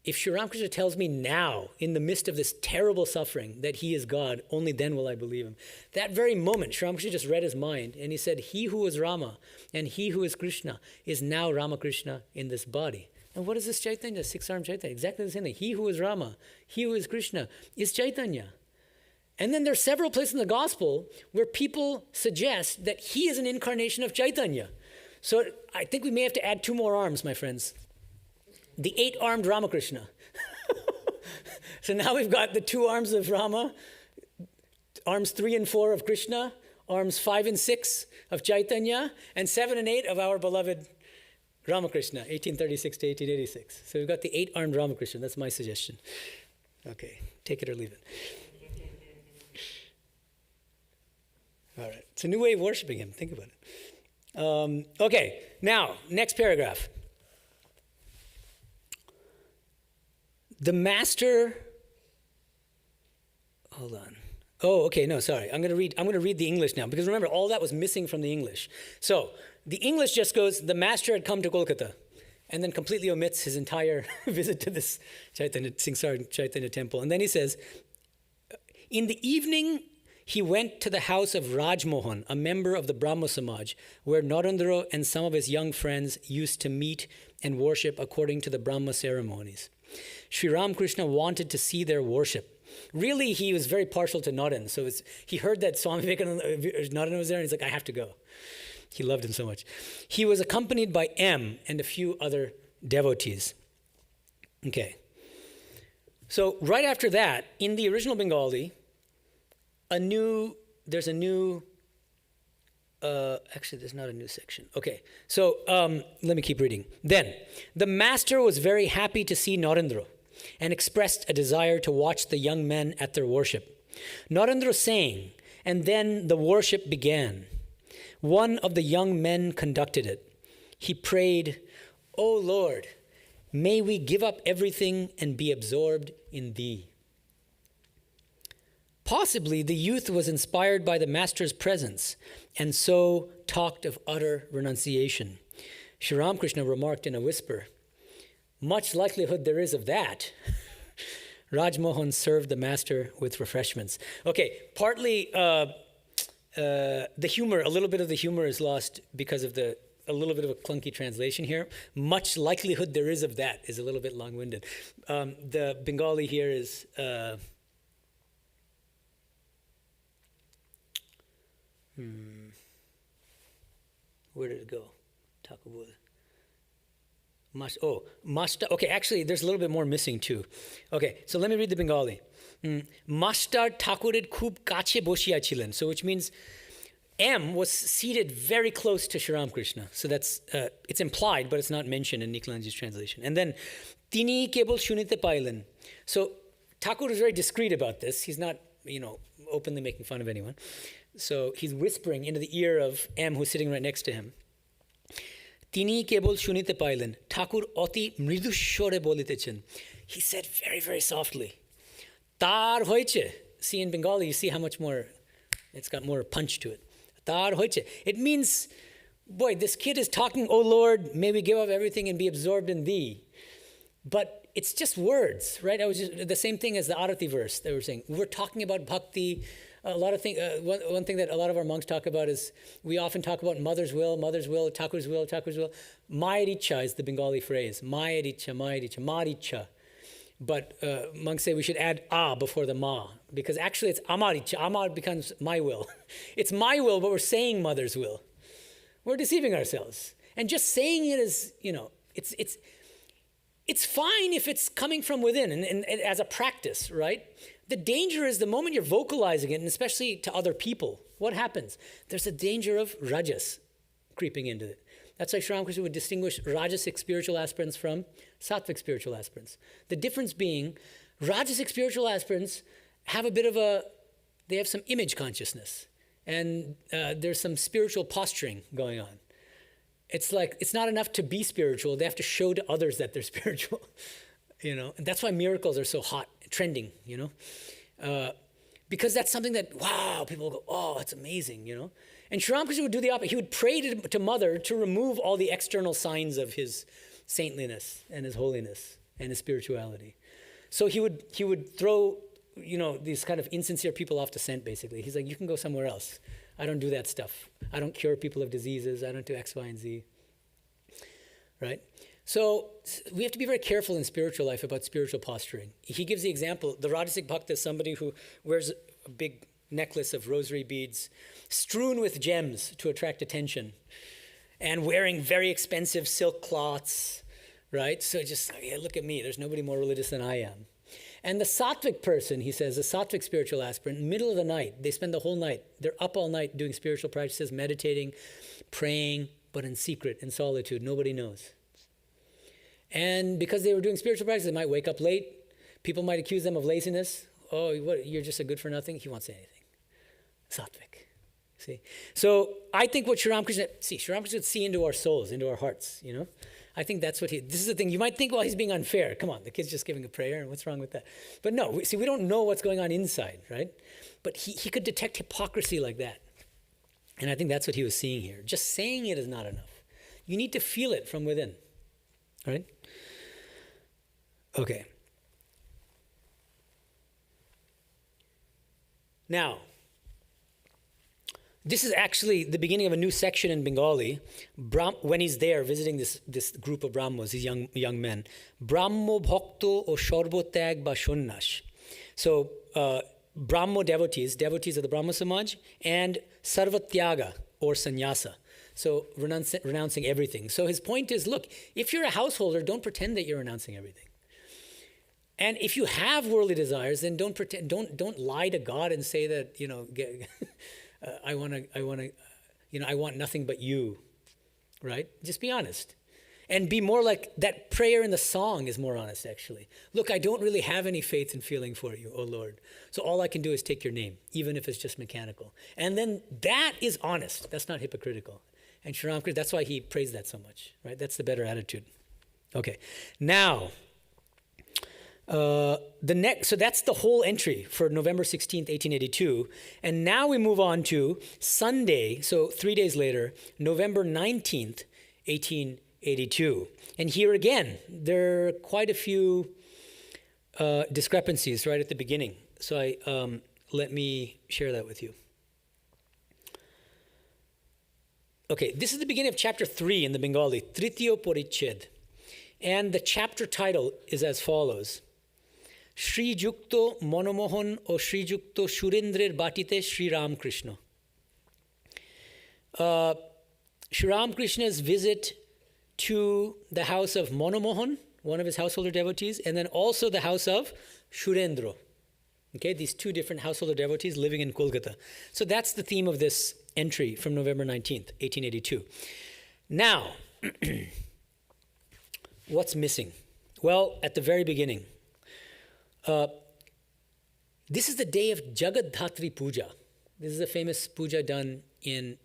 if Sri Ramakrishna tells me now, in the midst of this terrible suffering, that he is God, only then will I believe him. That very moment, Sri Ramakrishna just read his mind, and he said, he who is Rama and he who is Krishna is now Ramakrishna in this body. And what is this Chaitanya, six-armed Chaitanya? Exactly the same thing. He who is Rama, he who is Krishna is Chaitanya. And then there are several places in the gospel where people suggest that he is an incarnation of Chaitanya. So I think we may have to add two more arms, my friends. The eight-armed Ramakrishna. So now we've got the two arms of Rama, arms 3 and 4 of Krishna, arms 5 and 6 of Chaitanya, and 7 and 8 of our beloved Ramakrishna, 1836 to 1886. So we've got the eight-armed Ramakrishna. That's my suggestion. Okay, take it or leave it. All right, it's a new way of worshiping him. Think about it. Okay, now, next paragraph. The master, hold on. Oh, okay, no, sorry. I'm going to read the English now, because remember, all that was missing from the English. So, the English just goes, the master had come to Kolkata, and then completely omits his entire visit to this Chaitanya temple. And then he says, in the evening, he went to the house of Rajmohan, a member of the Brahmo Samaj, where Narendra and some of his young friends used to meet and worship according to the Brahma ceremonies. Sri Ramakrishna wanted to see their worship. Really, he was very partial to Naren. So he heard that Swami Vivekananda, Naren was there, and he's like, I have to go. He loved him so much. He was accompanied by M and a few other devotees. Okay. So right after that, in the original Bengali, there's a new, actually there's not a new section. Okay, so let me keep reading. Then, the master was very happy to see Narendra and expressed a desire to watch the young men at their worship. Narendra sang, and then the worship began. One of the young men conducted it. He prayed, O Lord, may we give up everything and be absorbed in thee. Possibly the youth was inspired by the master's presence and so talked of utter renunciation. Sri Ramakrishna remarked in a whisper, much likelihood there is of that. Rajmohan served the master with refreshments. Okay, partly the humor, a little bit of the humor is lost because of a little bit of a clunky translation here. Much likelihood there is of that is a little bit long-winded. The Bengali here is... Where did it go? Okay, actually, there's a little bit more missing too. Okay, so let me read the Bengali. Master Thakurer khub kache boshiya chilen. So which means M was seated very close to Sri Ramakrishna. So that's, it's implied, but it's not mentioned in Niklajanji's translation. And then, Tini kebol shunite pailen. So Thakur is very discreet about this. He's not, openly making fun of anyone. So he's whispering into the ear of M, who's sitting right next to him. Tini kebol shunite pailen. Thakur oti mridushore bolitechen. He said very, very softly. Tar hoiche. See, in Bengali, you see how much more, it's got more punch to it. tar hoche. It means, boy, this kid is talking, oh Lord, may we give up everything and be absorbed in thee. But it's just words, right? The same thing as the Arati verse that we're saying. We're talking about bhakti. A lot of things. One thing that a lot of our monks talk about is we often talk about mother's will, Thakur's will, Thakur's will. Mayaricha is the Bengali phrase. Mayaricha, Maricha. But monks say we should add a before the ma, because actually it's amaricha. Amar becomes my will. It's my will, but we're saying mother's will. We're deceiving ourselves. And just saying it is, it's fine if it's coming from within and as a practice, right? The danger is the moment you're vocalizing it, and especially to other people, what happens? There's a danger of rajas creeping into it. That's why Sri Ramakrishna would distinguish rajasic spiritual aspirants from sattvic spiritual aspirants. The difference being, rajasic spiritual aspirants have they have some image consciousness, and there's some spiritual posturing going on. It's like, it's not enough to be spiritual, they have to show to others that they're spiritual, and that's why miracles are so hot, trending, because that's something that, wow, people go, oh, it's amazing, And Sri Ramakrishna would do the opposite. He would pray to Mother to remove all the external signs of his saintliness and his holiness and his spirituality. So he would throw, these kind of insincere people off the scent, basically. He's like, you can go somewhere else. I don't do that stuff. I don't cure people of diseases. I don't do X, Y, and Z, right? So we have to be very careful in spiritual life about spiritual posturing. He gives the example, the Rajasic Bhakta is somebody who wears a big necklace of rosary beads strewn with gems to attract attention and wearing very expensive silk cloths, right? So just, yeah, look at me, there's nobody more religious than I am. And the sattvic person, he says, the sattvic spiritual aspirant, middle of the night, they spend the whole night, they're up all night doing spiritual practices, meditating, praying, but in secret, in solitude, nobody knows. And because they were doing spiritual practice, they might wake up late. People might accuse them of laziness. Oh, you're just a good for nothing. He won't say anything. Sattvic. See? So I think what Sri Ramakrishna would see into our souls, into our hearts, I think that's what this is the thing. You might think, well, he's being unfair. Come on, the kid's just giving a prayer, and what's wrong with that? But no, we don't know what's going on inside, right? But he could detect hypocrisy like that. And I think that's what he was seeing here. Just saying it is not enough. You need to feel it from within, right? Okay. Now, this is actually the beginning of a new section in Bengali. When he's there visiting this group of Brahmos, these young men. Brahmo bhakto o sharbotag ba shunnash. So Brahmo devotees of the Brahmo Samaj, and sarvatyaga or sannyasa. So renouncing everything. So his point is, look, if you're a householder, don't pretend that you're renouncing everything. And if you have worldly desires, then don't pretend. Don't lie to God and say that I want nothing but you, right? Just be honest. And be more like that prayer in the song is more honest, actually. Look, I don't really have any faith and feeling for you, O Lord. So all I can do is take your name, even if it's just mechanical. And then that is honest. That's not hypocritical. And Sri Ramakrishna, that's why he praised that so much, right? That's the better attitude. Okay, now, so that's the whole entry for November 16th, 1882. And now we move on to Sunday, so 3 days later, November 19th, 1882. And here again, there are quite a few discrepancies right at the beginning. So let me share that with you. Okay, this is the beginning of chapter 3 in the Bengali, Tritiyo Porichhed. And the chapter title is as follows. Sri Jukto Monomohan o Sri Jukto Shurendrer Batite Sri Ramakrishna. Sri Ramakrishna's visit to the house of Monomohan, one of his householder devotees, and then also the house of Shurendra. Okay, these two different householder devotees living in Kolkata. So that's the theme of this entry from November 19th, 1882. Now, what's missing? Well, at the very beginning, this is the day of Jagadhatri Puja. This is a famous puja done in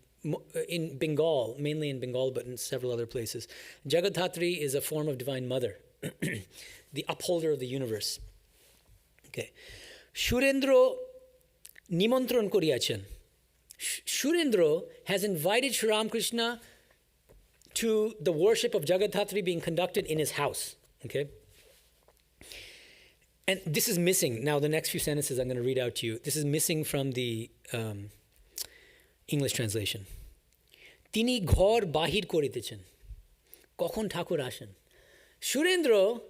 Bengal, mainly in Bengal, but in several other places. Jagadhatri is a form of Divine Mother, the upholder of the universe. Okay. Shurendra nimantron koriyachen. Shurendra has invited Sri Ramakrishna to the worship of Jagadhatri being conducted in his house. Okay? And this is missing. Now, the next few sentences I'm going to read out to you. This is missing from the English translation. Tini ghor bahir koritechen. Kokhon Thakur ashen. Shurendra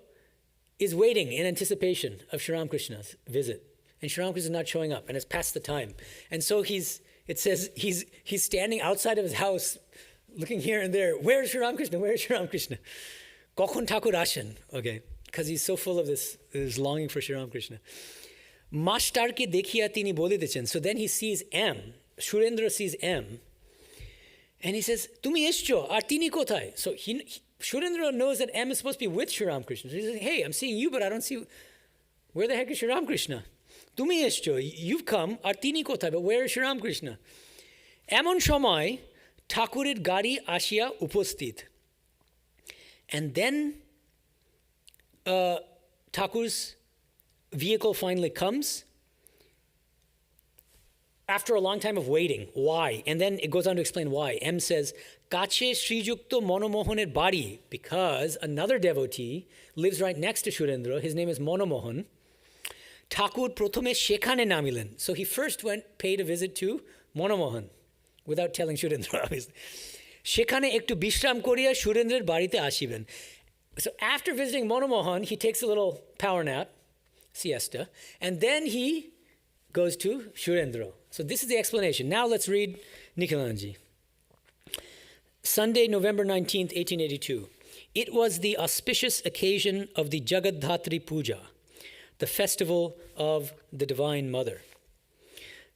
is waiting in anticipation of Sri Ramakrishna's visit. And Sri Ramakrishna is not showing up, and it's past the time. And so it says he's standing outside of his house, looking here and there. Where is Sri Ramakrishna? Where is Sri Ramakrishna? Kokhon Thakur ashen. Okay, because he's so full of this longing for Sri Ramakrishna. Mashtarke dekhiya tini bolitechen. So then he sees M. Shurendra sees M. And he says, Tumi escho, ar tini kothai. So Shurendra knows that M is supposed to be with Sri Ramakrishna. So he says, hey, I'm seeing you, but I don't see, where the heck is Sri Ramakrishna? Tumi escho, you've come, ar tini kothai, but where is Sri Ramakrishna? Emon shomoy, Thakurer gari ashiya upostit. And then Thakur's vehicle finally comes after a long time of waiting. Why? And then it goes on to explain why. M says, Kache Srijukto Monomohaner Bari, because another devotee lives right next to Shurendra. His name is Monomohan. Thakur Prothome Shekhane Namilen. So he first paid a visit to Monomohan without telling Shurendra, obviously. Shekhane ektu bishram koriya Shurendrer barite ashiben. So after visiting Monomohan, he takes a little power nap, siesta, and then he goes to Shurendra. So this is the explanation. Now let's read Nikhilanji. Sunday, November 19th, 1882. It was the auspicious occasion of the Jagadhatri Puja, the festival of the Divine Mother.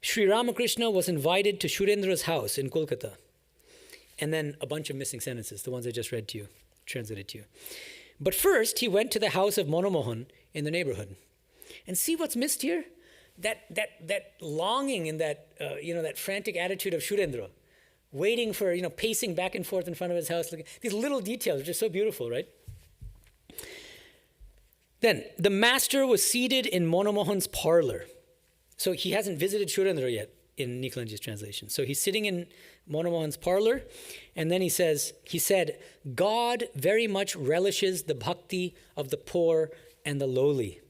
Sri Ramakrishna was invited to Shurendra's house in Kolkata. And then a bunch of missing sentences, the ones I just read to you, translated to you. But first, he went to the house of Monomohan in the neighborhood. And see what's missed here? That longing and that frantic attitude of Shurendra, waiting for, pacing back and forth in front of his house. These little details, which are so beautiful, right? Then, the master was seated in Monomohan's parlor. So he hasn't visited Shurendra yet in Nikhilanji's translation. So he's sitting in Monomohan's parlor, and then he said, God very much relishes the bhakti of the poor and the lowly.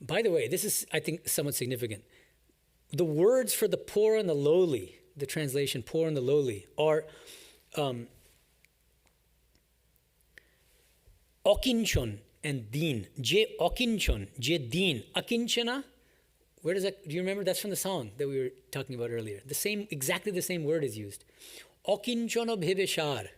By the way, this is, I think, somewhat significant. The words for the poor and the lowly, the translation poor and the lowly, are okinchon and deen. Je okinchon, je deen. Akinchana, where does that, do you remember? That's from the song that we were talking about earlier. Exactly the same word is used. Okinchana bhebeshar.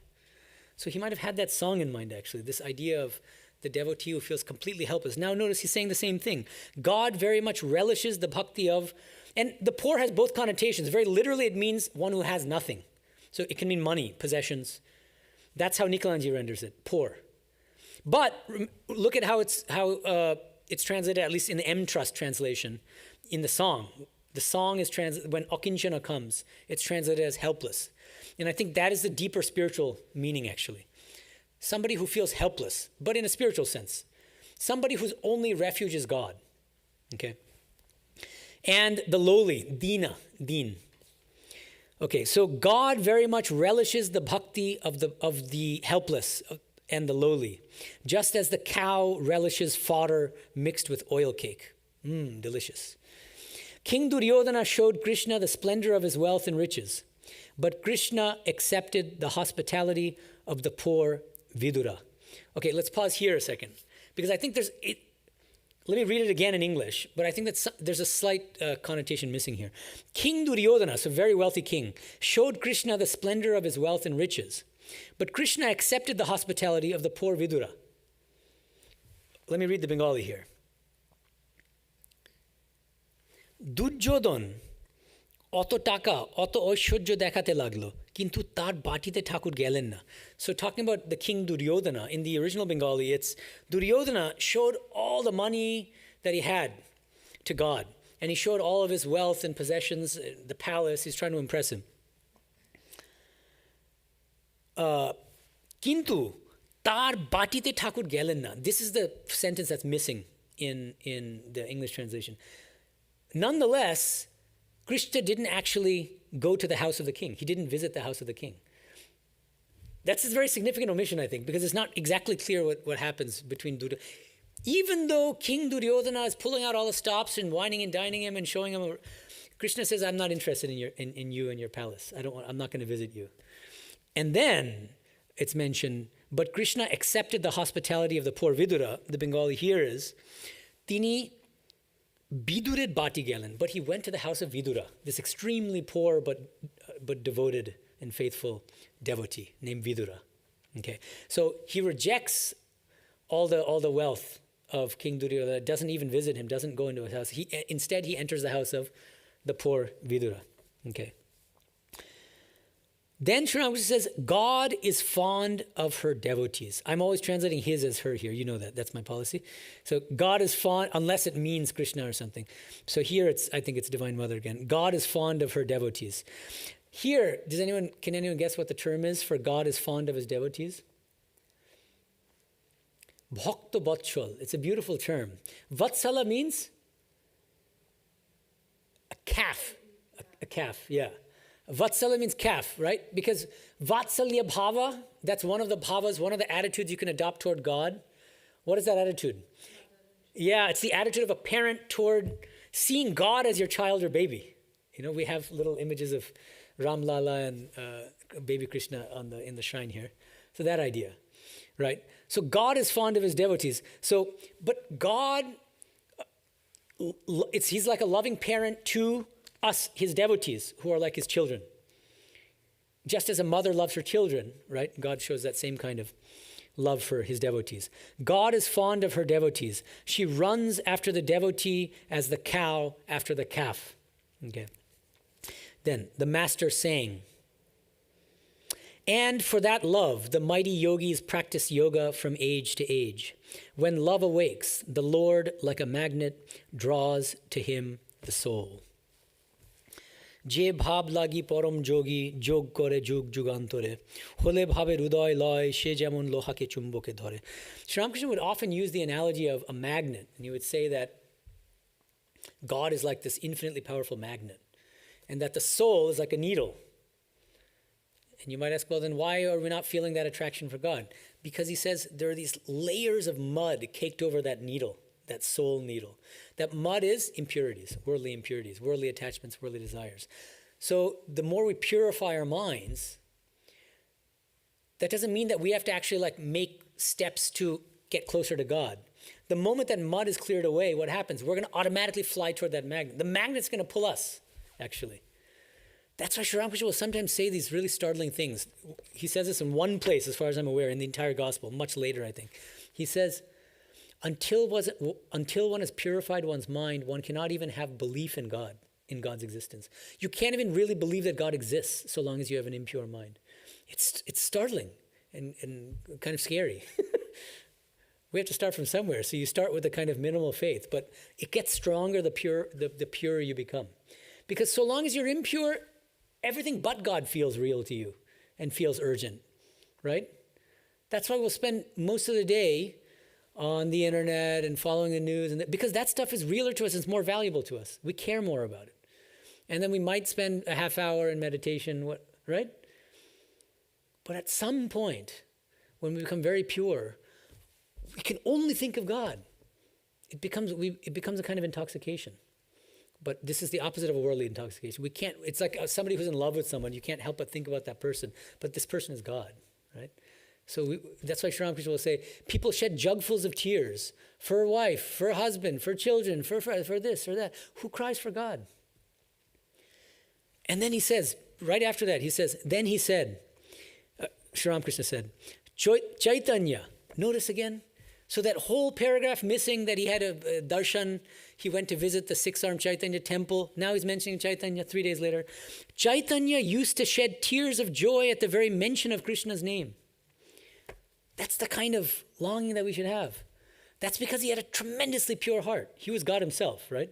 So he might have had that song in mind, actually, this idea of the devotee who feels completely helpless. Now notice he's saying the same thing. God very much relishes the bhakti of, and the poor has both connotations. Very literally, it means one who has nothing. So it can mean money, possessions. That's how Nikhilanji renders it, poor. But look at how it's translated, at least in the M Trust translation, in the song. The song is translated, when Akinchana comes, it's translated as helpless. And I think that is the deeper spiritual meaning, actually. Somebody who feels helpless, but in a spiritual sense. Somebody whose only refuge is God. Okay? And the lowly, deen. Okay, so God very much relishes the bhakti of the helpless and the lowly, just as the cow relishes fodder mixed with oil cake. Delicious. King Duryodhana showed Krishna the splendor of his wealth and riches, but Krishna accepted the hospitality of the poor Vidura. Okay, let's pause here a second, because I think let me read it again in English, but I think that there's a slight connotation missing here. King Duryodhana, so very wealthy king, showed Krishna the splendor of his wealth and riches, but Krishna accepted the hospitality of the poor Vidura. Let me read the Bengali here. Duryodhan অত টাকা অত ঐশ্বর্য দেখাতে লাগলো কিন্তু তার বাটিতে ঠাকুর গেলেন না. So talking about the king Duryodhana, in the original Bengali, it's Duryodhana showed all the money that he had to God, and he showed all of his wealth and possessions, the palace. He's trying to impress him. কিন্তু তার বাটিতে ঠাকুর গেলেন না. This is the sentence that's missing in the English translation. Nonetheless, Krishna didn't actually go to the house of the king. He didn't visit the house of the king. That's a very significant omission, I think, because it's not exactly clear what happens between Duryodhana. Even though King Duryodhana is pulling out all the stops and whining and dining him and showing him, Krishna says, I'm not interested in you and your palace. I'm not going to visit you. And then it's mentioned, but Krishna accepted the hospitality of the poor Vidura. The Bengali here is, Tini Bidured Bati Gelen, but he went to the house of Vidura, this extremely poor but devoted and faithful devotee named Vidura. Okay, so he rejects all the wealth of King Duryodhana, doesn't even visit him, doesn't go into his house. Instead, he enters the house of the poor Vidura. Okay. Then Sri Ramakrishna says, God is fond of her devotees. I'm always translating his as her here. You know that. That's my policy. So God is fond, unless it means Krishna or something. So here I think it's Divine Mother again. God is fond of her devotees. Here, can anyone guess what the term is for God is fond of his devotees? Bhakta Vatshal. It's a beautiful term. Vatsala means a calf. A calf, yeah. Vatsala means calf, right? Because Vatsalya Bhava, that's one of the bhavas, one of the attitudes you can adopt toward God. What is that attitude? Yeah, it's the attitude of a parent toward seeing God as your child or baby. You know, we have little images of Ram Lala and baby Krishna in the shrine here. So that idea, right? So God is fond of his devotees. So, but God, he's like a loving parent to us, his devotees, who are like his children. Just as a mother loves her children, right? God shows that same kind of love for his devotees. God is fond of her devotees. She runs after the devotee as the cow after the calf. Okay. Then the master saying, and for that love, the mighty yogis practice yoga from age to age. When love awakes, the Lord, like a magnet, draws to him the soul. Je bhab lagi param jogi jog kore jug jugantore hole bhabe hrudoy loy she jemon lohake chumboke dhore. Sri Ramakrishna would often use the analogy of a magnet, and he would say that God is like this infinitely powerful magnet, and that the soul is like a needle. And you might ask, well, then why are we not feeling that attraction for God? Because he says there are these layers of mud caked over that needle, that soul needle. That mud is impurities, worldly attachments, worldly desires. So the more we purify our minds, that doesn't mean that we have to actually make steps to get closer to God. The moment that mud is cleared away, what happens? We're going to automatically fly toward that magnet. The magnet's going to pull us, actually. That's why Sri Ramakrishna will sometimes say these really startling things. He says this in one place, as far as I'm aware, in the entire gospel, much later, I think. He says, until one has purified one's mind, one cannot even have belief in God, in God's existence. You can't even really believe that God exists so long as you have an impure mind. It's startling and kind of scary. We have to start from somewhere. So you start with a kind of minimal faith, but it gets stronger the purer you become. Because so long as you're impure, everything but God feels real to you and feels urgent, right? That's why we'll spend most of the day on the internet and following the news, because that stuff is realer to us, it's more valuable to us. We care more about it. And then we might spend a half hour in meditation, right? But at some point, when we become very pure, we can only think of God. It becomes a kind of intoxication. But this is the opposite of a worldly intoxication. It's like somebody who's in love with someone, you can't help but think about that person, but this person is God, right? So that's why Sri Ramakrishna will say, people shed jugfuls of tears for a wife, for a husband, for children, for this or that. Who cries for God? And then he says, right after that, then he said, Sri Ramakrishna said, Chaitanya, notice again, so that whole paragraph missing that he had a darshan, he went to visit the six-armed Chaitanya temple. Now he's mentioning Chaitanya 3 days later. Chaitanya used to shed tears of joy at the very mention of Krishna's name. That's the kind of longing that we should have. That's because he had a tremendously pure heart. He was God himself, right?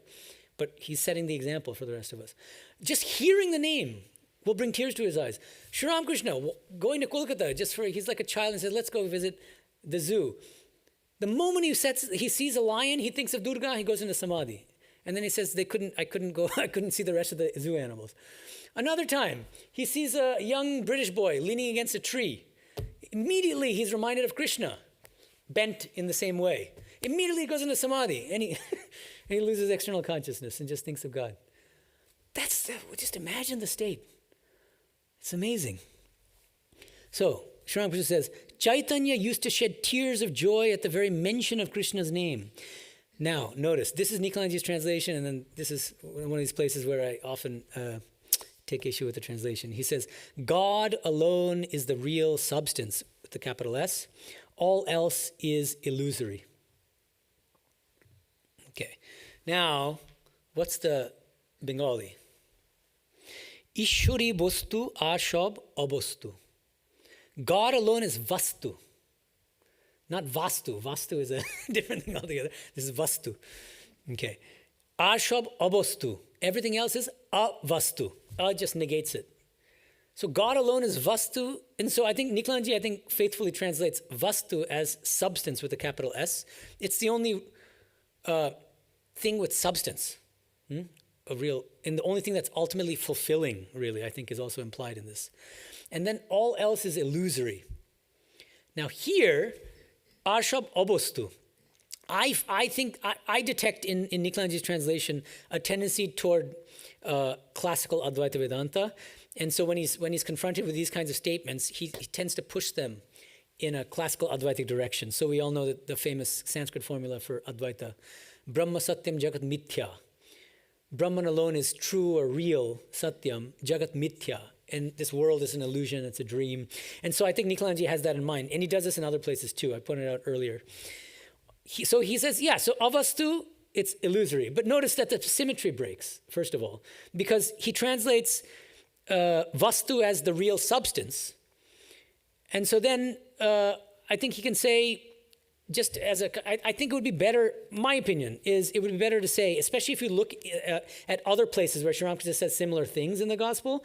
But he's setting the example for the rest of us. Just hearing the name will bring tears to his eyes. Sri Ramakrishna, going to Kolkata, he's like a child and says, let's go visit the zoo. The moment he sees a lion, he thinks of Durga, he goes into samadhi. And then he says I couldn't see the rest of the zoo animals. Another time, he sees a young British boy leaning against a tree. Immediately, he's reminded of Krishna, bent in the same way. Immediately, he goes into samadhi, and he loses external consciousness and just thinks of God. Just imagine the state. It's amazing. So, Sri Ramakrishna says, Chaitanya used to shed tears of joy at the very mention of Krishna's name. Now, notice, this is Niklayanji's translation, and then this is one of these places where I often take issue with the translation. He says, God alone is the real substance, with the capital S. All else is illusory. Okay. Now, what's the Bengali? Ishuri bostu ashab abostu. God alone is vastu, not vastu. Vastu is a different thing altogether. This is vastu. Okay. Ashab abostu. Everything else is avastu. Just negates it. So God alone is vastu. And so I think Niklayanji, faithfully translates vastu as substance with a capital S. It's the only thing with substance. And the only thing that's ultimately fulfilling, really, I think is also implied in this. And then all else is illusory. Now here, ashab abostu. I think I detect in Niklayanji's translation a tendency toward classical Advaita Vedanta. And so when he's confronted with these kinds of statements, he tends to push them in a classical Advaitic direction. So we all know that the famous Sanskrit formula for Advaita, Brahma Satyam Jagat Mithya. Brahman alone is true or real, Satyam, Jagat Mithya. And this world is an illusion, it's a dream. And so I think Niklayanji has that in mind. And he does this in other places too, I pointed out earlier. So he says, so avastu, it's illusory. But notice that the symmetry breaks, first of all, because he translates vastu as the real substance. And so then I think he can say, just as I think it would be better, my opinion is it would be better to say, especially if you look at other places where Sri Ramakrishna says similar things in the gospel,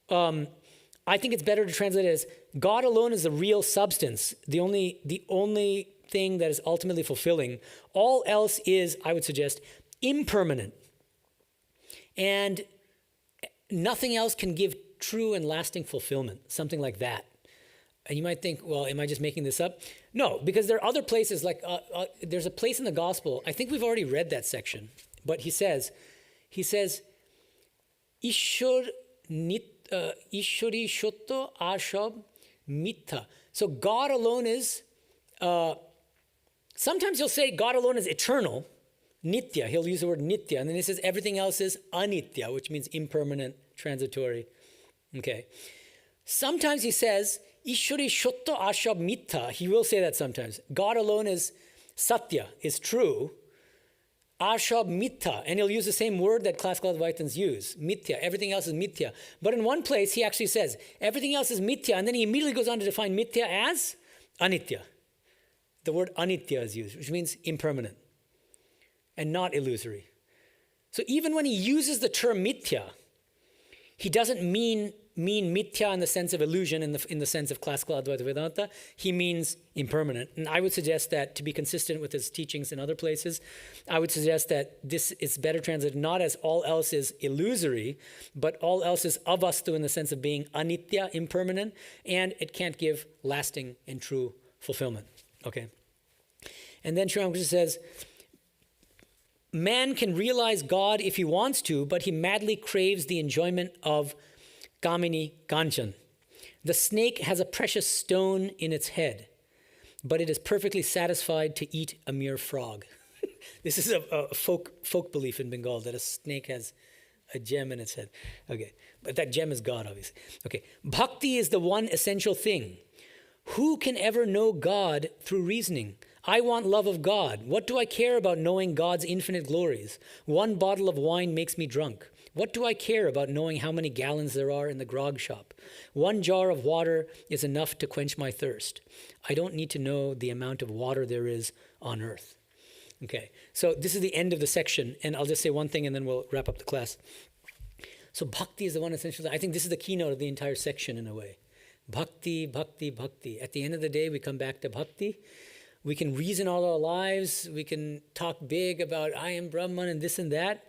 I think it's better to translate it as God alone is the real substance, the only thing that is ultimately fulfilling. All else is, I would suggest, impermanent. And nothing else can give true and lasting fulfillment, something like that. And you might think, well, am I just making this up? No, because there are other places, like there's a place in the gospel, I think we've already read that section, but he says, Ishur Ishuri Shotto Ashab Mita. So God alone is, sometimes he'll say God alone is eternal, Nitya. He'll use the word Nitya. And then he says everything else is Anitya, which means impermanent, transitory. Okay. Sometimes he says, Ishuri Shotto Ashab Mita. He will say that sometimes. God alone is Satya, is true. Ashab Mithya, and he'll use the same word that classical Advaitins use, Mithya. Everything else is Mithya. But in one place, he actually says, everything else is Mithya, and then he immediately goes on to define Mithya as Anitya. The word Anitya is used, which means impermanent and not illusory. So even when he uses the term Mithya, he doesn't mean Mithya in the sense of illusion, in the sense of classical Advaita Vedanta. He means impermanent. And I would suggest that to be consistent with his teachings in other places, I would suggest that this is better translated not as all else is illusory, but all else is avastu in the sense of being anitya, impermanent, and it can't give lasting and true fulfillment. Okay. And then Sri Ramakrishna says, man can realize God if he wants to, but he madly craves the enjoyment of Kamini Kanchan. The snake has a precious stone in its head, but it is perfectly satisfied to eat a mere frog. This is a folk belief in Bengal that a snake has a gem in its head. Okay, but that gem is God, obviously. Okay, bhakti is the one essential thing. Who can ever know God through reasoning? I want love of God. What do I care about knowing God's infinite glories? One bottle of wine makes me drunk. What do I care about knowing how many gallons there are in the grog shop? One jar of water is enough to quench my thirst. I don't need to know the amount of water there is on earth. Okay, so this is the end of the section, and I'll just say one thing and then we'll wrap up the class. So bhakti is the one essential. I think this is the keynote of the entire section in a way. Bhakti, bhakti, bhakti. At the end of the day, we come back to bhakti. We can reason all our lives. We can talk big about I am Brahman and this and that.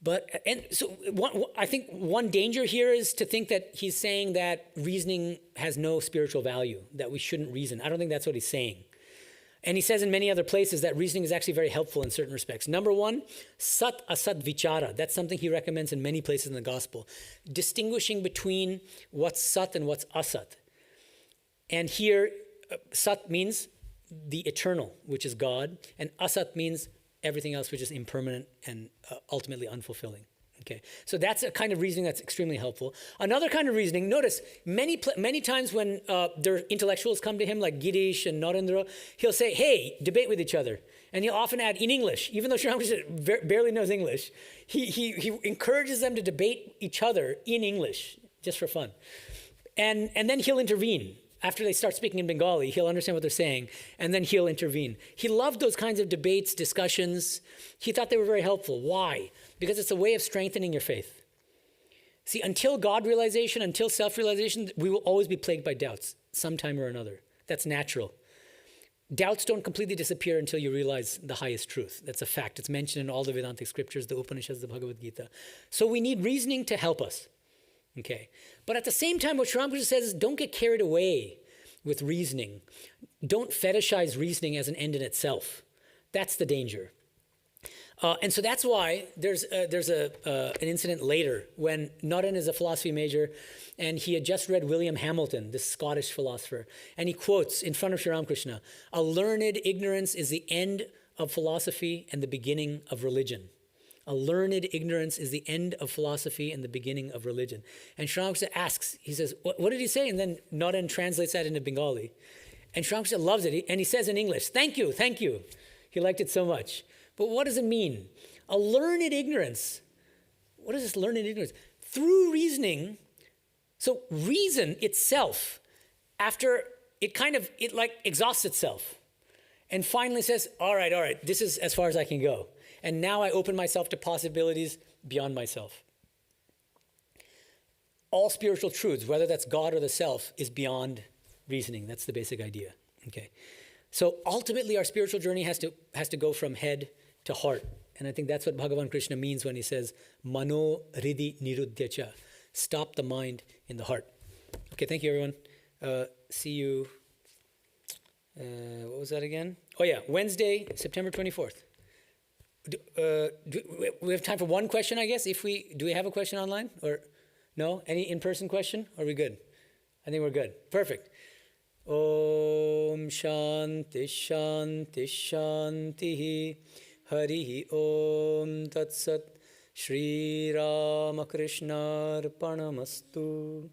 I think one danger here is to think that he's saying that reasoning has no spiritual value, that we shouldn't reason. I don't think that's what he's saying. And he says in many other places that reasoning is actually very helpful in certain respects. Number one, sat asat vichara. That's something he recommends in many places in the gospel. Distinguishing between what's sat and what's asat. And here, sat means the eternal, which is God, and asat means everything else which is impermanent and ultimately unfulfilling. Okay, so that's a kind of reasoning that's extremely helpful. Another kind of reasoning, notice many times when there intellectuals come to him like Girish and Narendra, he'll say, hey, debate with each other. And he'll often add in English, even though Sri Ramakrishna barely knows English, he encourages them to debate each other in English, just for fun. And then he'll intervene. After they start speaking in Bengali, he'll understand what they're saying, and then he'll intervene. He loved those kinds of debates, discussions. He thought they were very helpful. Why? Because it's a way of strengthening your faith. See, until God realization, until self-realization, we will always be plagued by doubts, sometime or another. That's natural. Doubts don't completely disappear until you realize the highest truth. That's a fact. It's mentioned in all the Vedantic scriptures, the Upanishads, the Bhagavad Gita. So we need reasoning to help us. Okay, but at the same time, what Sri Ramakrishna says is don't get carried away with reasoning. Don't fetishize reasoning as an end in itself. That's the danger. And so that's why there's an incident later when Naren is a philosophy major, and he had just read William Hamilton, this Scottish philosopher, and he quotes in front of Sri Ramakrishna, "A learned ignorance is the end of philosophy and the beginning of religion." A learned ignorance is the end of philosophy and the beginning of religion. And Sri Ramakrishna asks, he says, what did he say? And then Naren translates that into Bengali. And Sri Ramakrishna loves it. And he says in English, thank you, thank you. He liked it so much. But what does it mean? A learned ignorance. What is this learned ignorance? Through reasoning, so reason itself, after it exhausts itself and finally says, all right, this is as far as I can go. And now I open myself to possibilities beyond myself. All spiritual truths, whether that's God or the self, is beyond reasoning. That's the basic idea. Okay. So ultimately our spiritual journey has to go from head to heart. And I think that's what Bhagavan Krishna means when he says, Mano Hridi Niruddhyacha. Stop the mind in the heart. Okay, thank you everyone. See you, what was that again? Oh yeah, Wednesday, September 24th. Do we have time for one question, I guess? Do we have a question online? Or no? Any in-person question? Or are we good? I think we're good. Perfect. Om Shanti Shanti Shanti Harihi Om Tat Sat Sri Ramakrishna Arpanamastu.